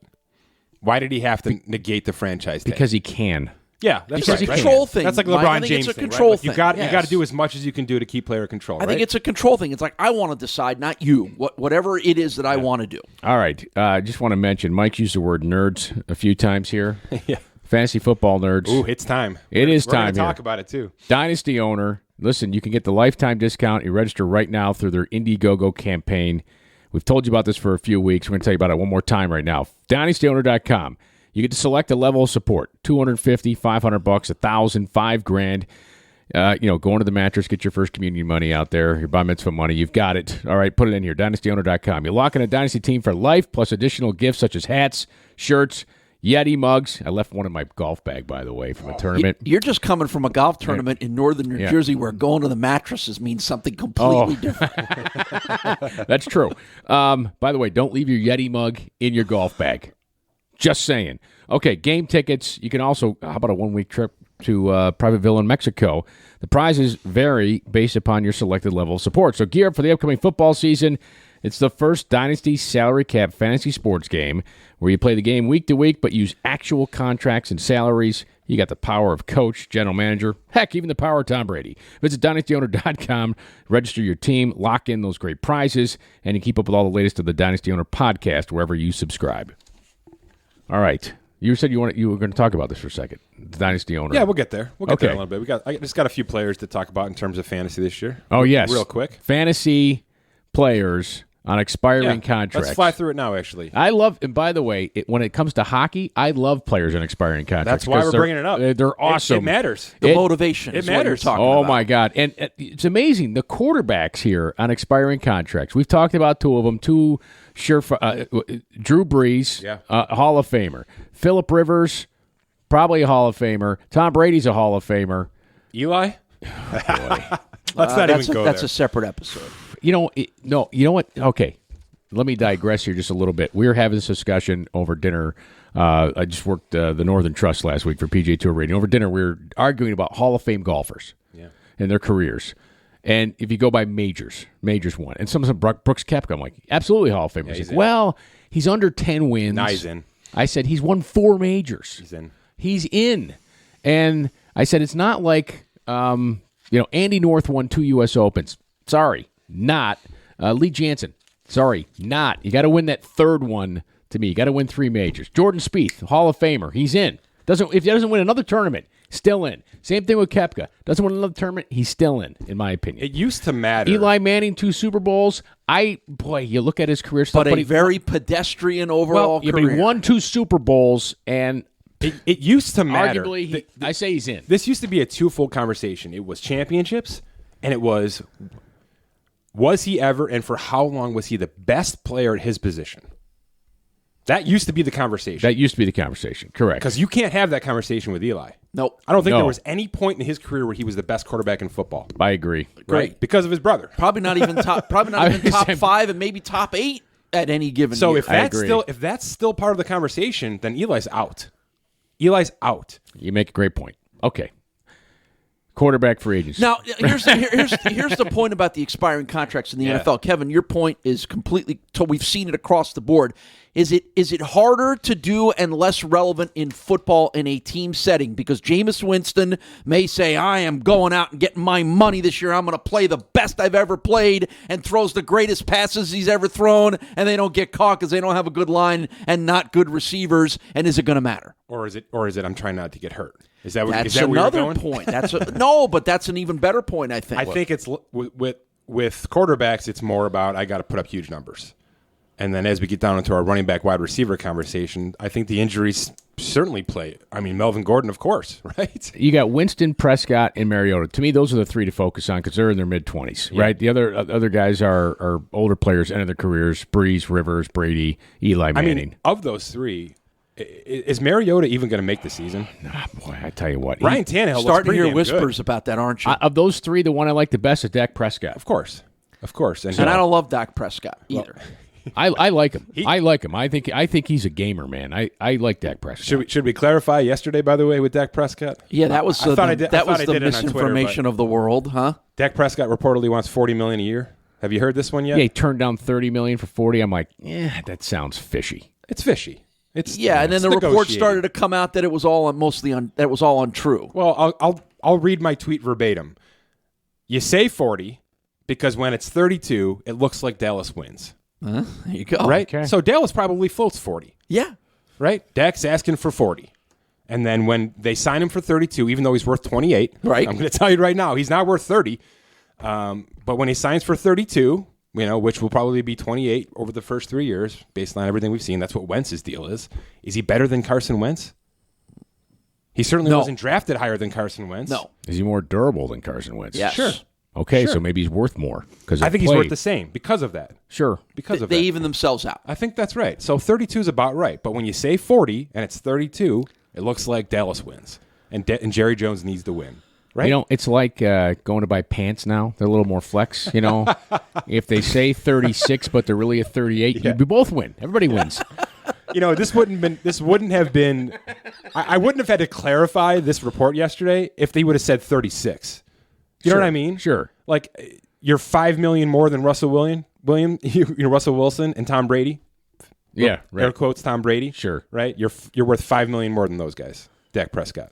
Why did he have to negate the franchise tag? Because he can. Yeah, that's because right. Control thing. That's like Mike. LeBron James it's a thing, control right? thing. You got to do as much as you can do to keep player control. I think it's a control thing. It's like, I want to decide, not you. Whatever it is that I want to do. All right. I just want to mention, Mike used the word nerds a few times here. Yeah. Fantasy football nerds. Ooh, it's time. It is time. We're going to talk about it too. Dynasty owner. Listen, you can get the lifetime discount. You register right now through their Indiegogo campaign. We've told you about this for a few weeks. We're going to tell you about it one more time right now. DynastyOwner.com. You get to select a level of support: $250, $500, $1,000, $5,000. Go into the mattress, get your first communion money out there, your bar mitzvah money. You've got it. All right, put it in here. DynastyOwner.com. You lock in a Dynasty team for life, plus additional gifts such as hats, shirts, Yeti mugs. I left one in my golf bag, by the way, from a tournament. You're just coming from a golf tournament in northern New Jersey where going to the mattresses means something completely different. That's true. By the way, don't leave your Yeti mug in your golf bag. Just saying. Okay, game tickets. You can also, how about a one-week trip to Private Villa in Mexico? The prizes vary based upon your selected level of support. So gear up for the upcoming football season. It's the first Dynasty Salary Cap fantasy sports game where you play the game week to week but use actual contracts and salaries. You got the power of coach, general manager, heck, even the power of Tom Brady. Visit DynastyOwner.com, register your team, lock in those great prizes, and you keep up with all the latest of the Dynasty Owner podcast wherever you subscribe. All right. You said you were going to talk about this for a second. The dynasty owner. Yeah, we'll get there. We'll get there Okay. in a little bit. I just got a few players to talk about in terms of fantasy this year. Oh, yes. Real quick. Fantasy players on expiring contracts. Let's fly through it now, actually. I love, and by the way, when it comes to hockey, I love players on expiring contracts. That's why we're they're- bringing it up. They're awesome. It matters. The motivation it is what you're matters. talking Oh about. my God! And it's amazing the quarterbacks here on expiring contracts. We've talked about two of them. Drew Brees, Hall of Famer. Phillip Rivers, probably a Hall of Famer. Tom Brady's a Hall of Famer. Eli? Let's not even go That's there. a separate episode. You know, no. You know what? Okay, let me digress here just a little bit. We were having this discussion over dinner. I just worked the Northern Trust last week for PGA Tour Radio. Over dinner, we were arguing about Hall of Fame golfers and their careers. And if you go by majors won. And someone said Brooks Koepka. I'm like, absolutely Hall of Fame. he's in. Well, he's under 10 wins. Nah, he's in. I said, he's won 4 majors. He's in. He's in. And I said, it's not like, Andy North won 2 U.S. Opens. Sorry, not. Lee Jansen. Sorry, not. You got to win that third one to me. You got to win 3 majors. Jordan Spieth, Hall of Famer. He's in. If he doesn't win another tournament, still in. Same thing with Koepka. Doesn't win another tournament, he's still in my opinion. It used to matter. Eli Manning, 2 Super Bowls. You look at his career stuff. But a very pedestrian overall But career. he won 2 Super Bowls, and It used to matter. arguably, I say he's in. This used to be a twofold conversation. It was championships, and it was he ever, and for how long was he the best player at his position? That used to be the conversation. That used to be the conversation, correct. Because you can't have that conversation with Eli. Nope. I don't think No. there was any point in his career where he was the best quarterback in football. I agree. Right? Because of his brother. Probably not even top. Probably not even top 5, and maybe top 8 at any given So year. if that's still part of the conversation, then Eli's out. Eli's out. You make a great point. Okay. Quarterback free agency. Now, here's the point about the expiring contracts in the NFL. Kevin, your point is completely. So we've seen it across the board. Is it harder to do and less relevant in football in a team setting? Because Jameis Winston may say, I am going out and getting my money this year. I'm going to play the best I've ever played, and throws the greatest passes he's ever thrown, and they don't get caught because they don't have a good line and not good receivers. And is it going to matter? Or is it I'm trying not to get hurt? Is that what, That's is that where another you're going? point. No, but that's an even better point, I think. I think it's with quarterbacks, it's more about I got to put up huge numbers. And then as we get down into our running back wide receiver conversation, I think the injuries certainly play. I mean, Melvin Gordon, of course, right? You got Winston, Prescott, and Mariota. To me, those are the 3 to focus on because they're in their mid-20s, right? The other guys are older players, end of their careers, Breeze, Rivers, Brady, Eli Manning. I mean, of those 3, is Mariota even going to make the season? Boy, I tell you what. Ryan Tannehill looks starting to pretty hear damn whispers good. about that, aren't you? Of those 3, the one I like the best is Dak Prescott. Of course. And I don't love Dak Prescott either. I like him. I like him. I think he's a gamer, man. I like Dak Prescott. Should we clarify yesterday, by the way, with Dak Prescott? Yeah, that was I thought I did it on Twitter, misinformation but of the world, huh? Dak Prescott reportedly wants $40 million a year. Have you heard this one yet? Yeah, he turned down $30 million for 40. I'm like, that sounds fishy. It's fishy. And then the report started to come out that it was all untrue. Well, I'll read my tweet verbatim. You say 40 because when it's 32, it looks like Dallas wins. There you go. Right? Okay. So Dallas probably floats 40. Yeah. Right? Dak's asking for 40. And then when they sign him for 32, even though he's worth 28, right. I'm going to tell you right now, he's not worth 30. But when he signs for 32, which will probably be 28 over the first 3 years, based on everything we've seen, that's what Wentz's deal is. Is he better than Carson Wentz? He certainly wasn't drafted higher than Carson Wentz. No. Is he more durable than Carson Wentz? Yes. Sure. Okay, Sure. so maybe he's worth more. I think he's worth the same because of that. Sure. Because of They that. even themselves out. I think that's right. So 32 is about right. But when you say 40 and it's 32, it looks like Dallas wins. And Jerry Jones needs to win. Right? It's like going to buy pants now. They're a little more flex, If they say 36, but they're really a 38, you both win. Everybody wins. This wouldn't have been. I wouldn't have had to clarify this report yesterday if they would have said 36. You know what I mean? Sure. Like you're $5 million more than Russell Russell Wilson and Tom Brady. Yeah, right. Air quotes Tom Brady. Sure. Right. You're worth $5 million more than those guys. Dak Prescott,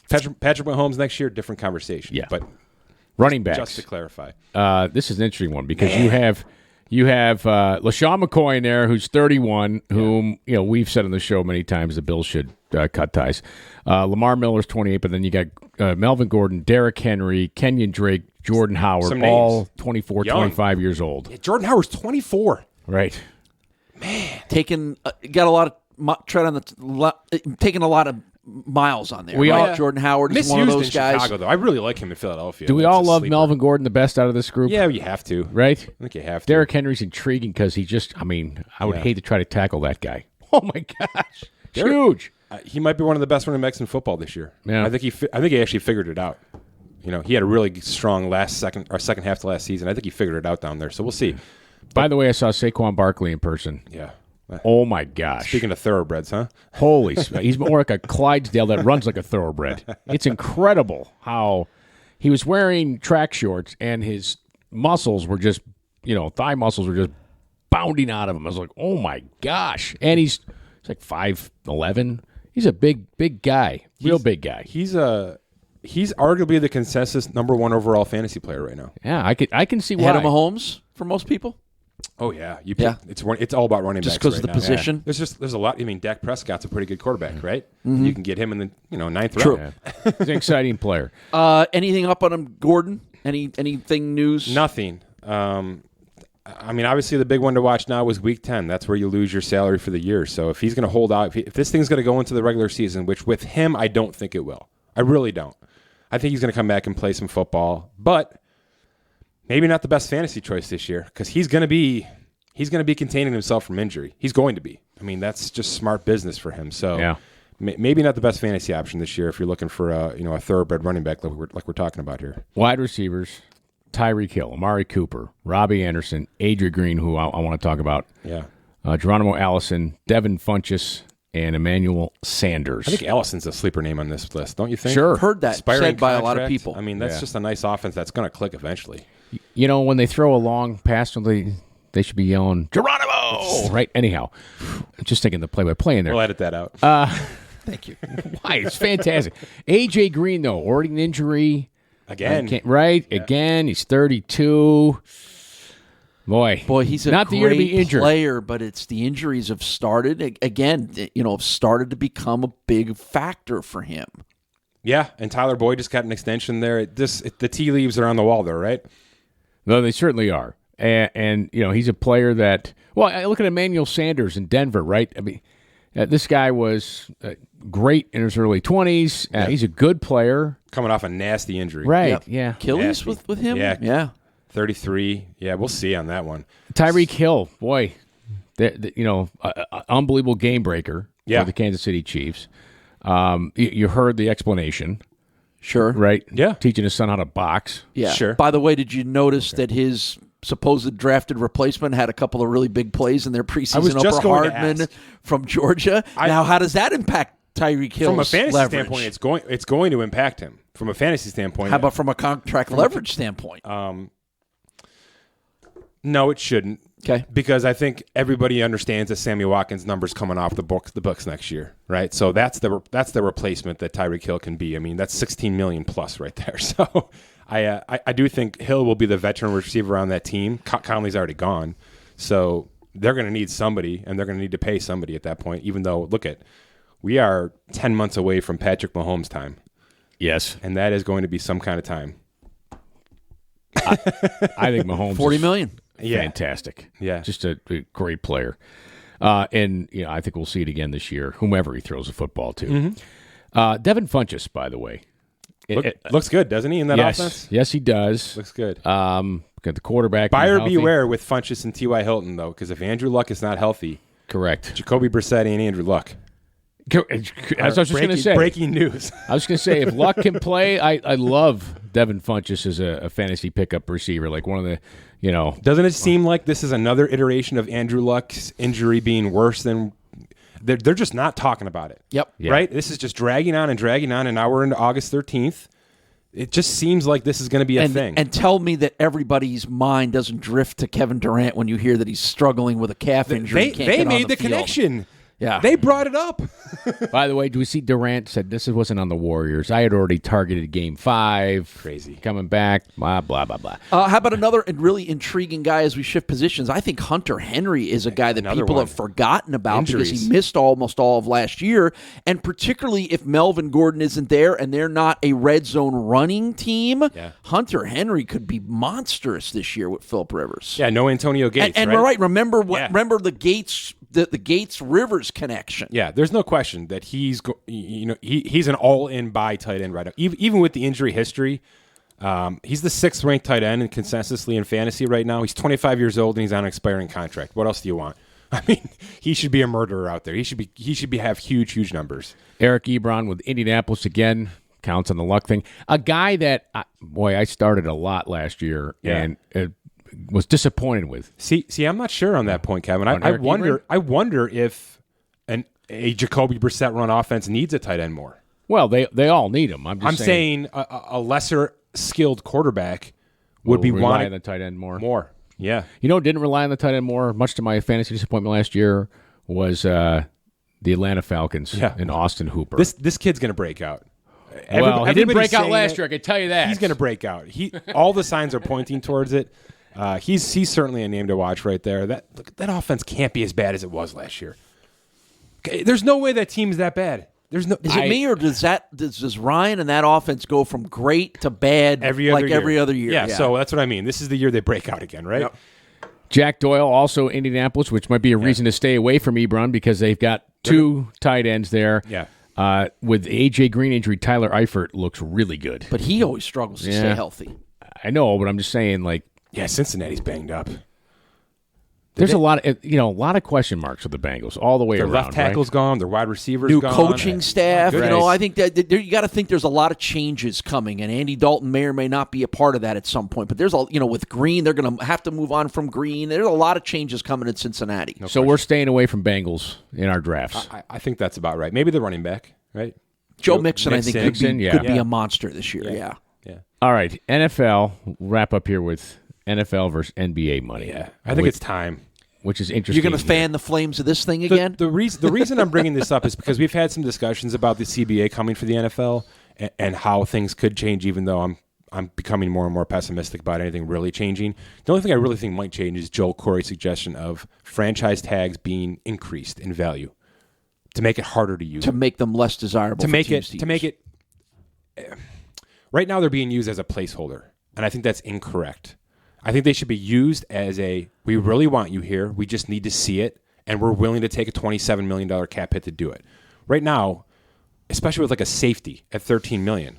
Patrick Mahomes next year, different conversation. Yeah. But Running backs. just to clarify, This is an interesting one because you You have LaShawn McCoy in there, who's 31, whom we've said on the show many times the Bills should cut ties. Lamar Miller's 28, but then you got Melvin Gordon, Derrick Henry, Kenyon Drake, Jordan Howard, all 24, Young. 25 years old. Yeah, Jordan Howard's 24. Right. Man, got a lot of taking a lot of miles on there. Jordan Howard is one of those guys. Chicago, though. I really like him in Philadelphia. Do we all love Melvin Gordon the best out of this group? Yeah, you have to. Right? I think you have to. Derrick Henry's intriguing because I would hate to try to tackle that guy. Oh, my gosh. Huge. He might be one of the best running backs in football this year. Yeah. I think he actually figured it out. He had a really strong second half to last season. I think he figured it out down there. So we'll see. By the way, I saw Saquon Barkley in person. Yeah. Oh, my gosh. Speaking of thoroughbreds, huh? Holy smokes. He's more like a Clydesdale that runs like a thoroughbred. It's incredible how he was wearing track shorts and his muscles were just, thigh muscles were just bounding out of him. I was like, oh, my gosh. And he's like 5'11". He's a big guy, real big guy. He's arguably the consensus number 1 overall fantasy player right now. Yeah, I can see why. Ahead of Mahomes for most people. Oh yeah, it's all about running backs. Just because of the now. position. Yeah. There's a lot. I mean, Dak Prescott's a pretty good quarterback, right? Mm-hmm. You can get him in the 9th True. round. Yeah. He's an exciting player. Anything up on him, Gordon? Anything news? Nothing. I mean, obviously the big one to watch now was Week 10. That's where you lose your salary for the year. So if he's going to hold out, if this thing's going to go into the regular season, which with him I don't think it will. I really don't. I think he's going to come back and play some football, but maybe not the best fantasy choice this year because he's going to be containing himself from injury. He's going to be. I mean, that's just smart business for him. So maybe not the best fantasy option this year if you're looking for a thoroughbred running back like we're talking about here. Wide receivers: Tyreek Hill, Amari Cooper, Robbie Anderson, Adrian Green, who I want to talk about. Yeah. Geronimo Allison, Devin Funchess, and Emmanuel Sanders. I think Allison's a sleeper name on this list, don't you think? Sure. Heard that said by a lot of people. I mean, that's just a nice offense that's going to click eventually. When they throw a long pass, they should be yelling, Geronimo! Right? Anyhow, just taking the play-by-play in there. We'll edit that out. Thank you. Why? It's fantastic. A.J. Green, though, already an injury. Again. Right? Yeah. Again, he's 32. Boy, he's a not the year to be injured. Player, but it's the injuries have started again. Have started to become a big factor for him. Yeah, and Tyler Boyd just got an extension there. The tea leaves are on the wall, though, right? No, they certainly are. And he's a player that. Well, I look at Emmanuel Sanders in Denver, right? I mean, this guy was great in his early 20s. He's a good player, coming off a nasty injury. right? Yep. Yeah, Achilles with him. Yeah. 33. Yeah, we'll see on that one. Tyreek Hill, boy, unbelievable game breaker for the Kansas City Chiefs. You heard the explanation, Sure. right? Yeah. Teaching his son how to box. Yeah. Sure. By the way, did you notice that his supposed drafted replacement had a couple of really big plays in their preseason just over going to Hardman ask. from Georgia? Now, how does that impact Tyreek Hill's From a fantasy leverage? standpoint, it's going to impact him. From a fantasy standpoint, How about from a contract leverage standpoint? no, it shouldn't. Okay. Because I think everybody understands that Sammy Watkins' numbers coming off the books next year, right? So that's the replacement that Tyreek Hill can be. I mean, that's $16 million plus right there. So I do think Hill will be the veteran receiver on that team. Conley's already gone, so they're going to need somebody, and they're going to need to pay somebody at that point. Even though, we are 10 months away from Patrick Mahomes' time. Yes, and that is going to be some kind of time. I think Mahomes $40 million. Fantastic. Yeah. Just a great player. And I think we'll see it again this year, whomever he throws a football to. Mm-hmm. Devin Funchess, by the way. Looks good, doesn't he, in that offense? Yes, he does. Looks good. Got the quarterback. Buyer beware with Funchess and T.Y. Hilton, though, because if Andrew Luck is not healthy, correct. Jacoby Brissett and Andrew Luck. As I was just going to say. Breaking news. I was going to say, if Luck can play, I love Devin Funchess as a fantasy pickup receiver, like one of the, Doesn't it seem like this is another iteration of Andrew Luck's injury being worse than they're just not talking about it? Yep. Yeah. Right? This is just dragging on, and now we're into August 13th. It just seems like this is going to be a thing. And tell me that everybody's mind doesn't drift to Kevin Durant when you hear that he's struggling with a calf injury. They made the connection. Yeah. They brought it up. By the way, do we see Durant said this wasn't on the Warriors? I had already targeted Game 5. Crazy. Coming back, blah, blah, blah, blah. How about another really intriguing guy as we shift positions? I think Hunter Henry is a guy that people have forgotten about because he missed almost all of last year. And particularly if Melvin Gordon isn't there and they're not a red zone running team, Hunter Henry could be monstrous this year with Phillip Rivers. Yeah, no Antonio Gates. And we're right. Remember the Gates the Gates Rivers connection. Yeah, there's no question that he's an all-in buy tight end right now. Even with the injury history, he's the 6th ranked tight end and consensusly in fantasy right now. He's 25 years old and he's on an expiring contract. What else do you want? I mean, he should be a murderer out there. He should have huge numbers. Eric Ebron with Indianapolis again. Counts on the luck thing. A guy that I started a lot last year and was disappointed with. See, I'm not sure on that point, Kevin. I wonder if a Jacoby Brissett run offense needs a tight end more. Well, they all need him. I'm saying a lesser skilled quarterback would be rely wanting on the tight end more. Yeah. Didn't rely on the tight end more. Much to my fantasy disappointment last year was the Atlanta Falcons and Austin Hooper. This kid's going to break out. He didn't break out last year. I can tell you that. He's going to break out. All the signs are pointing towards it. He's certainly a name to watch right there. That offense can't be as bad as it was last year. There's no way that team's that bad. Is it me or does Ryan and that offense go from great to bad every other year? Yeah, so that's what I mean. This is the year they break out again, right? Yep. Jack Doyle, also Indianapolis, which might be a reason to stay away from Ebron because they've got 2 tight ends there. Yeah. With A.J. Green injury, Tyler Eifert looks really good. But he always struggles to stay healthy. I know, but I'm just saying, Cincinnati's banged up. There's a lot of question marks with the Bengals all the way around. Their left tackle's gone. Their wide receivers new gone. Coaching staff. Right. I think that you got to think there's a lot of changes coming, and Andy Dalton may or may not be a part of that at some point. But there's with Green, they're going to have to move on from Green. There's a lot of changes coming in Cincinnati. So we're staying away from Bengals in our drafts. I think that's about right. Maybe the running back, right? Joe Mixon, I think, could be a monster this year. Yeah. All right, NFL. We'll wrap up here with NFL versus NBA money. Yeah, I think it's time. Which is interesting. You're going to fan the flames of this thing again? The reason I'm bringing this up is because we've had some discussions about the CBA coming for the NFL and how things could change, even though I'm becoming more and more pessimistic about anything really changing. The only thing I really think might change is Joel Corey's suggestion of franchise tags being increased in value to make it harder to use. To make them less desirable. Right now they're being used as a placeholder, and I think that's incorrect. I think they should be used as we really want you here, we just need to see it, and we're willing to take a $27 million cap hit to do it. Right now, especially with a safety at $13 million,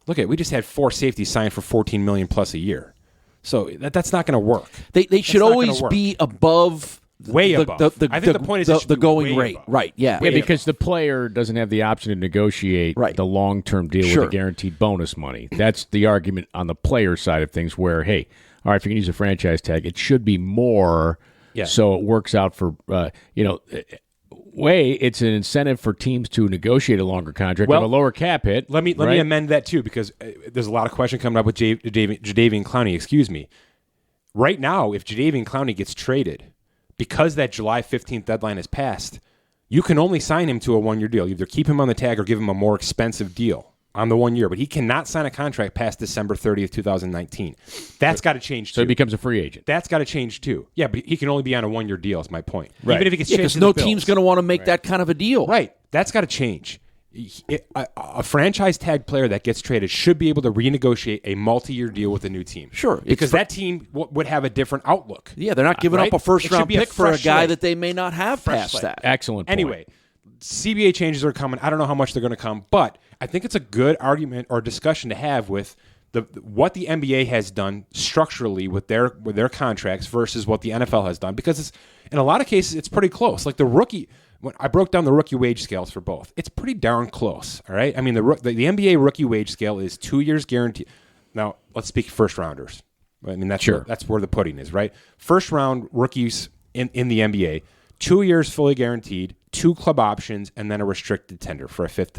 we just had 4 safeties signed for $14 million plus a year. So that's not going to work. They should always be above... Way above. I think the point is the going rate. Above. Right, yeah. Yeah, because the player doesn't have the option to negotiate the long-term deal with the guaranteed bonus money. That's the argument on the player side of things where, hey, all right, if you can use a franchise tag, it should be more so it works out for, it's an incentive for teams to negotiate a longer contract with a lower cap hit. Let me amend that too, because there's a lot of question coming up with Jadeveon Clowney, Right now, if Jadeveon Clowney gets traded, because that July 15th deadline has passed, you can only sign him to a 1-year deal. Either keep him on the tag or give him a more expensive deal on the 1 year. But he cannot sign a contract past December 30th, 2019. That's got to change, too. So he becomes a free agent. That's got to change, too. Yeah, but he can only be on a 1-year deal is my point. Right. Even if he gets changed because no team's going to want to make that kind of a deal. Right. That's got to change. A franchise tag player that gets traded should be able to renegotiate a multi-year deal with a new team. Sure. Because that team would have a different outlook. Yeah, they're not giving up a first-round pick for a guy that they may not have past that. Excellent point. Anyway, CBA changes are coming. I don't know how much they're going to come, but I think it's a good argument or discussion to have with what the NBA has done structurally with their contracts versus what the NFL has done, because in a lot of cases it's pretty close. Like the rookie... When I broke down the rookie wage scales for both, it's pretty darn close, all right? I mean, the NBA rookie wage scale is 2 years guaranteed. Now, let's speak first-rounders. I mean, that's where the pudding is, right? First-round rookies in the NBA, 2 years fully guaranteed, 2 club options, and then a restricted tender for a 5th.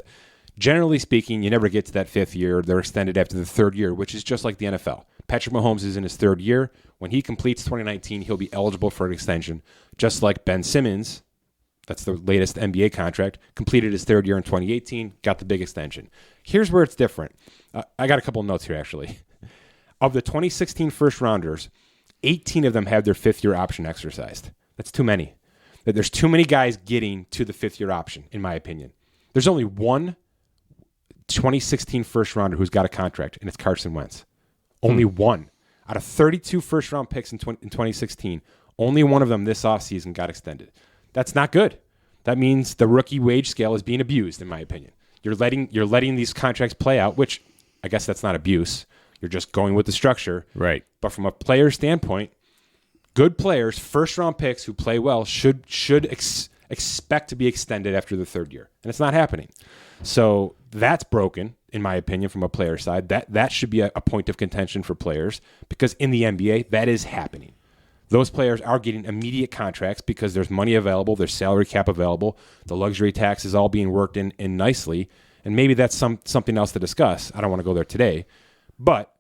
Generally speaking, you never get to that 5th year. They're extended after the 3rd year, which is just like the NFL. Patrick Mahomes is in his 3rd year. When he completes 2019, he'll be eligible for an extension, just like Ben Simmons That's the latest NBA contract. Completed his third year in 2018. Got the big extension. Here's where it's different. I got a couple of notes here, actually. Of the 2016 first-rounders, 18 of them had their fifth-year option exercised. That's too many. There's too many guys getting to the fifth-year option, in my opinion. There's only one 2016 first-rounder who's got a contract, and it's Carson Wentz. Only one. Out of 32 first-round picks in 2016, only one of them this offseason got extended. That's not good. That means the rookie wage scale is being abused, in my opinion. You're letting these contracts play out, which I guess that's not abuse. You're just going with the structure. Right. But from a player standpoint, good players, first-round picks who play well should expect to be extended after the third year. And it's not happening. So that's broken, in my opinion, from a player side. That should be a point of contention for players because in the NBA, that is happening. Those players are getting immediate contracts because there's money available, there's salary cap available, the luxury tax is all being worked in nicely, and maybe that's something else to discuss. I don't want to go there today. But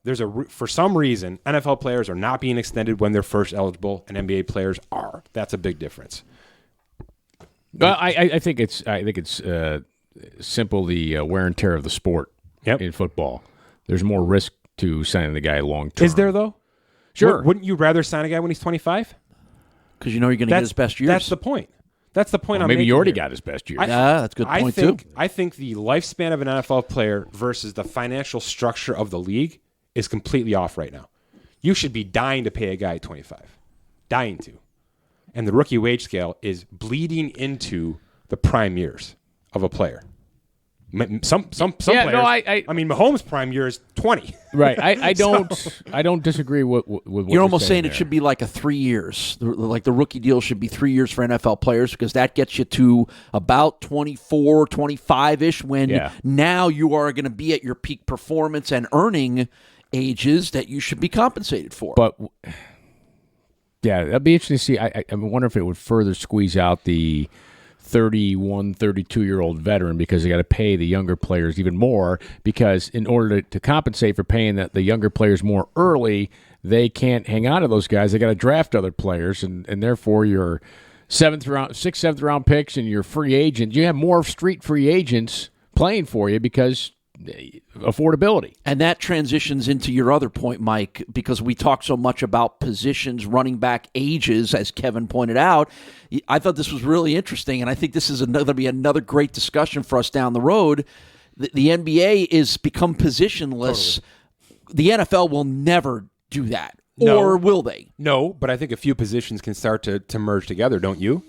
for some reason, NFL players are not being extended when they're first eligible, and NBA players are. That's a big difference. I think it's simple the wear and tear of the sport in football. There's more risk to signing the guy long term. Is there though? Sure. Wouldn't you rather sign a guy when he's 25? Because you know you're going to get his best years. That's the point. That's the point. Well, I'm maybe making you already here. got his best years. That's a good point too. I think the lifespan of an NFL player versus the financial structure of the league is completely off right now. You should be dying to pay a guy at 25. Dying to. And the rookie wage scale is bleeding into the prime years of a player. Some players. No, I mean, Mahomes' prime year is 20. Right. I don't disagree with what You're almost saying there. it should be like 3 years. Like the rookie deal should be 3 years for NFL players because that gets you to about 24, 25-ish when now you are going to be at your peak performance and earning ages that you should be compensated for. But yeah, that'd be interesting to see. I wonder if it would further squeeze out the 31, 32-year-old veteran because they got to pay the younger players even more because in order to compensate for paying the younger players more early, they can't hang on to those guys. They got to draft other players, and therefore your sixth, seventh round picks and your free agents, you have more street free agents playing for you because affordability. And that transitions into your other point, Mike, because we talk so much about positions, running back ages, as Kevin pointed out. I thought this was really interesting, and I think this is going to be another great discussion for us down the road. The NBA is become positionless. Totally. The NFL will never do that. No. Or will they? No, but I think a few positions can start to merge together, don't you?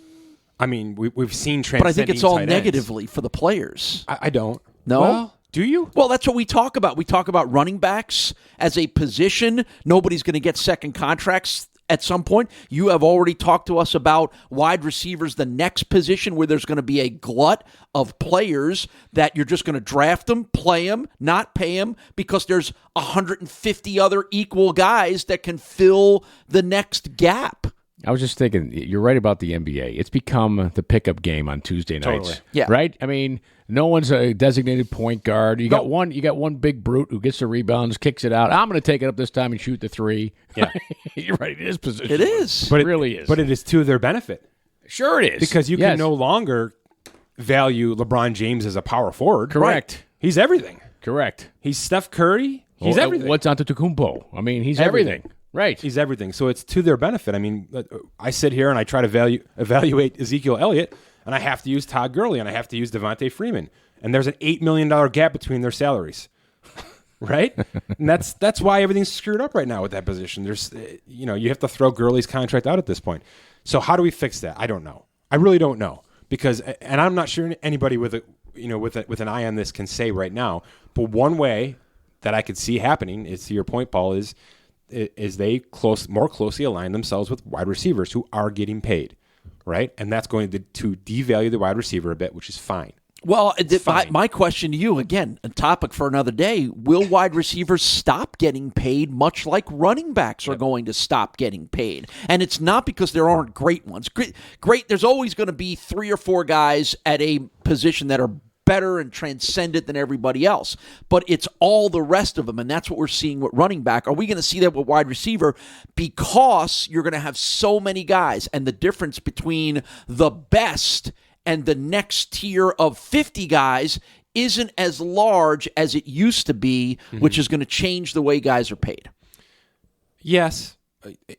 I mean, we've seen transcending. But I think it's all tight negatively ends. for the players. I don't. No? Well, do you? Well, that's what we talk about. We talk about running backs as a position. Nobody's going to get second contracts at some point. You have already talked to us about wide receivers, the next position where there's going to be a glut of players that you're just going to draft them, play them, not pay them because there's 150 other equal guys that can fill the next gap. I was just thinking, you're right about the NBA. It's become the pickup game on Tuesday nights. Totally. Yeah. Right? I mean, no one's a designated point guard. You got one big brute who gets the rebounds, kicks it out. I'm going to take it up this time and shoot the three. Yeah. You're right. It is position. It is. But it really is. But it is to their benefit. Sure it is. Because you can no longer value LeBron James as a power forward. Correct. Right? He's everything. Correct. He's Steph Curry. He's everything. What's Antetokounmpo? I mean, he's everything. Right. He's everything. So it's to their benefit. I mean, I sit here and I try to evaluate Ezekiel Elliott, and I have to use Todd Gurley, and I have to use Devontae Freeman. And there's an $8 million gap between their salaries. Right? And that's why everything's screwed up right now with that position. There's, you have to throw Gurley's contract out at this point. So how do we fix that? I don't know. I really don't know. Because, and I'm not sure anybody with an eye on this can say right now, but one way that I could see happening is, to your point, Paul, is they more closely align themselves with wide receivers who are getting paid, right? And that's going to devalue the wide receiver a bit, which is fine. Well, my question to you, again, a topic for another day, will wide receivers stop getting paid much like running backs are going to stop getting paid? And it's not because there aren't great ones. Great, there's always going to be 3 or 4 guys at a position that are better and transcendent than everybody else. But it's all the rest of them, and that's what we're seeing with running back. Are we going to see that with wide receiver? Because you're going to have so many guys, and the difference between the best and the next tier of 50 guys isn't as large as it used to be, which is going to change the way guys are paid. Yes,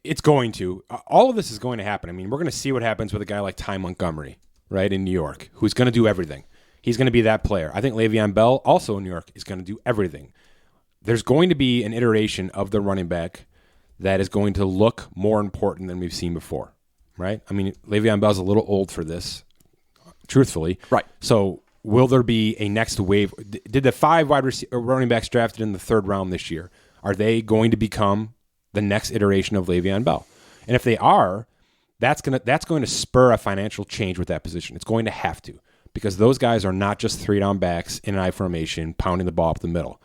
it's going to. All of this is going to happen. I mean, we're going to see what happens with a guy like Ty Montgomery, right, in New York, who's going to do everything. He's going to be that player. I think Le'Veon Bell, also in New York, is going to do everything. There's going to be an iteration of the running back that is going to look more important than we've seen before, right? I mean, Le'Veon Bell's a little old for this, truthfully. Right. So will there be a next wave? Did the 5 running backs drafted in the 3rd round this year, are they going to become the next iteration of Le'Veon Bell? And if they are, that's going to spur a financial change with that position. It's going to have to, because those guys are not just 3-down backs in an I formation pounding the ball up the middle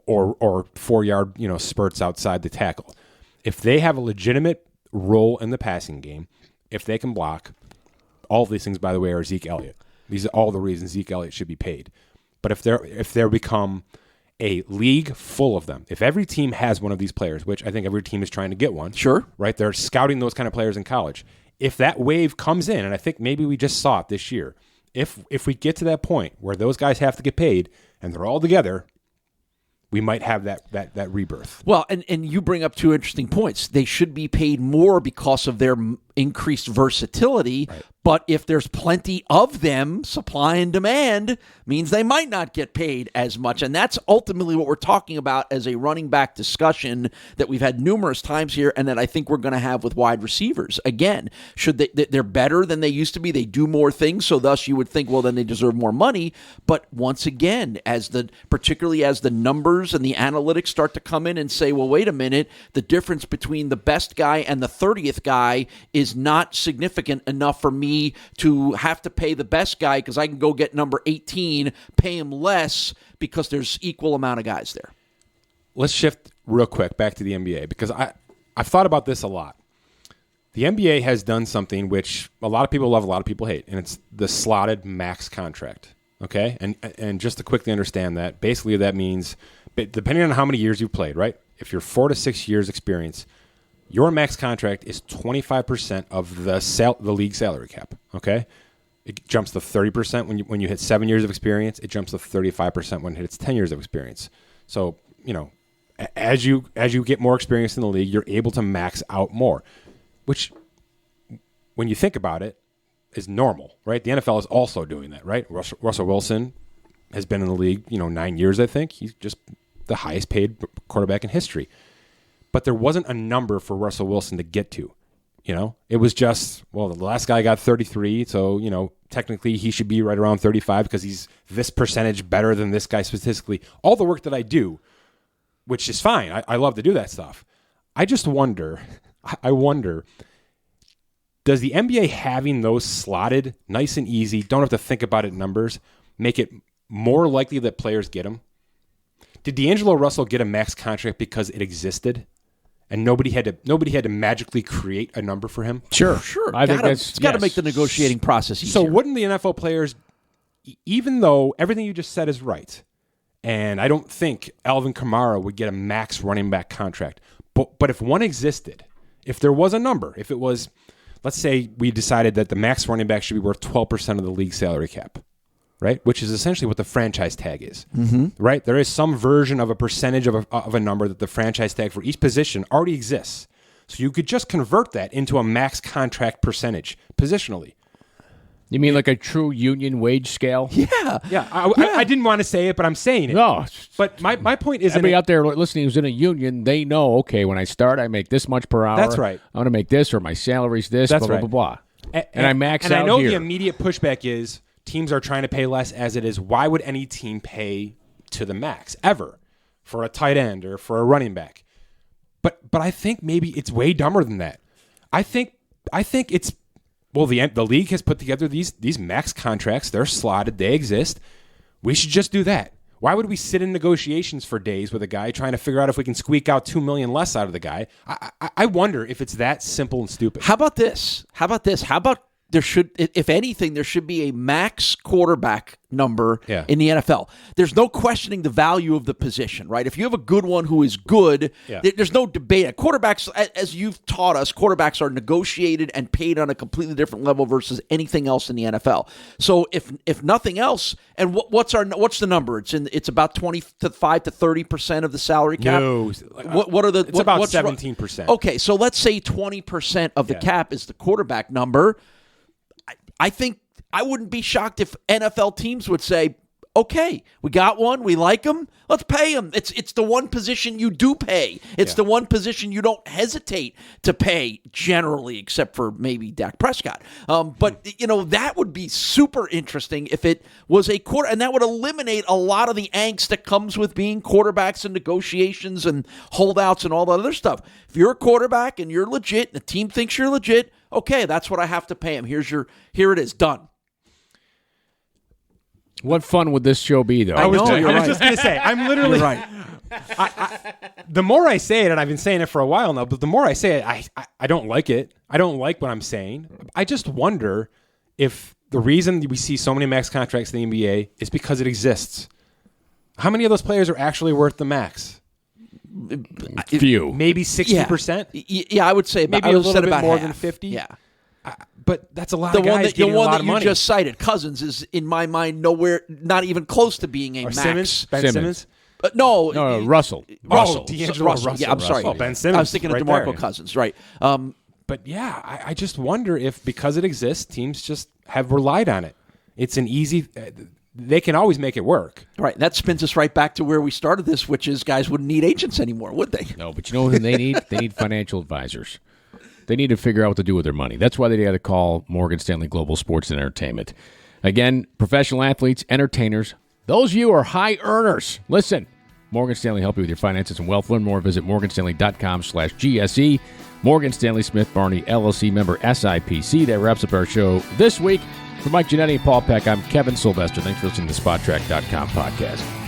or 4-yard spurts outside the tackle. If they have a legitimate role in the passing game, if they can block, all of these things, by the way, are Zeke Elliott. These are all the reasons Zeke Elliott should be paid. But if they're become a league full of them, if every team has one of these players, which I think every team is trying to get one, sure, right? They're scouting those kind of players in college. If that wave comes in, and I think maybe we just saw it this year, if we get to that point where those guys have to get paid and they're all together, we might have that rebirth. Well, and you bring up 2 interesting points. They should be paid more because of their increased versatility, right. But if there's plenty of them, supply and demand means they might not get paid as much. And that's ultimately what we're talking about as a running back discussion that we've had numerous times here, and that I think we're going to have with wide receivers. Again, they're better than they used to be. They do more things, so thus you would think, well, then they deserve more money. But once again, particularly as the numbers and the analytics start to come in and say, well, wait a minute, the difference between the best guy and the 30th guy is not significant enough for me to have to pay the best guy because I can go get number 18, pay him less because there's equal amount of guys there. Let's shift real quick back to the NBA, because I've thought about this a lot. The NBA has done something which a lot of people love, a lot of people hate, and it's the slotted max contract. Okay? And just to quickly understand that, basically that means, depending on how many years you've played, right? If you're 4 to 6 years experience, your max contract is 25% of the league salary cap, okay? It jumps to 30% when you hit 7 years of experience. It jumps to 35% when it hits 10 years of experience. So, as you get more experience in the league, you're able to max out more, which, when you think about it, is normal, right? The NFL is also doing that, right? Russell Wilson has been in the league, 9 years, I think. He's just the highest paid quarterback in history. But there wasn't a number for Russell Wilson to get to. It was just, well, the last guy got 33, so, technically he should be right around 35 because he's this percentage better than this guy statistically. All the work that I do, which is fine. I love to do that stuff. I wonder, does the NBA having those slotted, nice and easy, don't have to think about it numbers, make it more likely that players get them? Did D'Angelo Russell get a max contract because it existed? And nobody had to magically create a number for him? Sure. I think it's got to make the negotiating process easier. So wouldn't the NFL players, even though everything you just said is right, and I don't think Alvin Kamara would get a max running back contract, but if one existed, if there was a number, if it was, let's say we decided that the max running back should be worth 12% of the league salary cap, right? Which is essentially what the franchise tag is, right? There is some version of a percentage of a number that the franchise tag for each position already exists. So you could just convert that into a max contract percentage positionally. You mean like a true union wage scale? Yeah. I didn't want to say it, but I'm saying it. No. But my point is, everybody out there listening who's in a union, they know, okay, when I start, I make this much per hour. That's right. I'm going to make this, or my salary's this, That's blah, right. blah, blah, blah. And I max out here. And I know here. the immediate pushback is teams are trying to pay less as it is. Why would any team pay to the max ever for a tight end or for a running back? But I think maybe it's way dumber than that. I think it's, well, the league has put together these max contracts. They're slotted. They exist. We should just do that. Why would we sit in negotiations for days with a guy trying to figure out if we can squeak out $2 million less out of the guy? I wonder if it's that simple and stupid. How about this? How about there should, if anything, there should be a max quarterback number in the NFL. There's no questioning the value of the position, right? If you have a good one who is good, there's no debate. Quarterbacks, as you've taught us, quarterbacks are negotiated and paid on a completely different level versus anything else in the NFL. So if nothing else, and what's the number? It's about 25 to 30% of the salary cap. No, it's about 17%. Okay, so let's say 20% of the cap is the quarterback number. I think I wouldn't be shocked if NFL teams would say, okay, we got one, we like him, let's pay him. It's the one position you do pay. It's the one position you don't hesitate to pay generally, except for maybe Dak Prescott. But, that would be super interesting if it was a quarter, and that would eliminate a lot of the angst that comes with being quarterbacks and negotiations and holdouts and all that other stuff. If you're a quarterback and you're legit, and the team thinks you're legit, okay, that's what I have to pay him. Here it is, done. What fun would this show be, though? I was just going to say, I'm literally You're right. The more I say it, and I've been saying it for a while now, but the more I say it, I don't like it. I don't like what I'm saying. I just wonder if the reason we see so many max contracts in the NBA is because it exists. How many of those players are actually worth the max? Few. Maybe 60%? Yeah, I would say maybe a little bit more than 50. Yeah. But that's a lot of guys getting a lot of money. The one that you just cited, Cousins, is in my mind nowhere, not even close to being a max. Ben Simmons? No, Russell. D'Angelo Russell. Yeah, I'm sorry. Oh, Ben Simmons. I was thinking of DeMarco Cousins, right. But yeah, I just wonder if because it exists, teams just have relied on it. It's an easy... They can always make it work. Right. That spins us right back to where we started this, which is guys wouldn't need agents anymore, would they? No, but you know who they need? They need financial advisors. They need to figure out what to do with their money. That's why they got to call Morgan Stanley Global Sports and Entertainment. Again, professional athletes, entertainers, those of you are high earners. Listen, Morgan Stanley help you with your finances and wealth. Learn more. Visit morganstanley.com/GSE. Morgan Stanley Smith Barney, LLC, member SIPC. That wraps up our show this week. For Mike Giannetti and Paul Peck, I'm Kevin Sylvester. Thanks for listening to the SpotTrack.com podcast.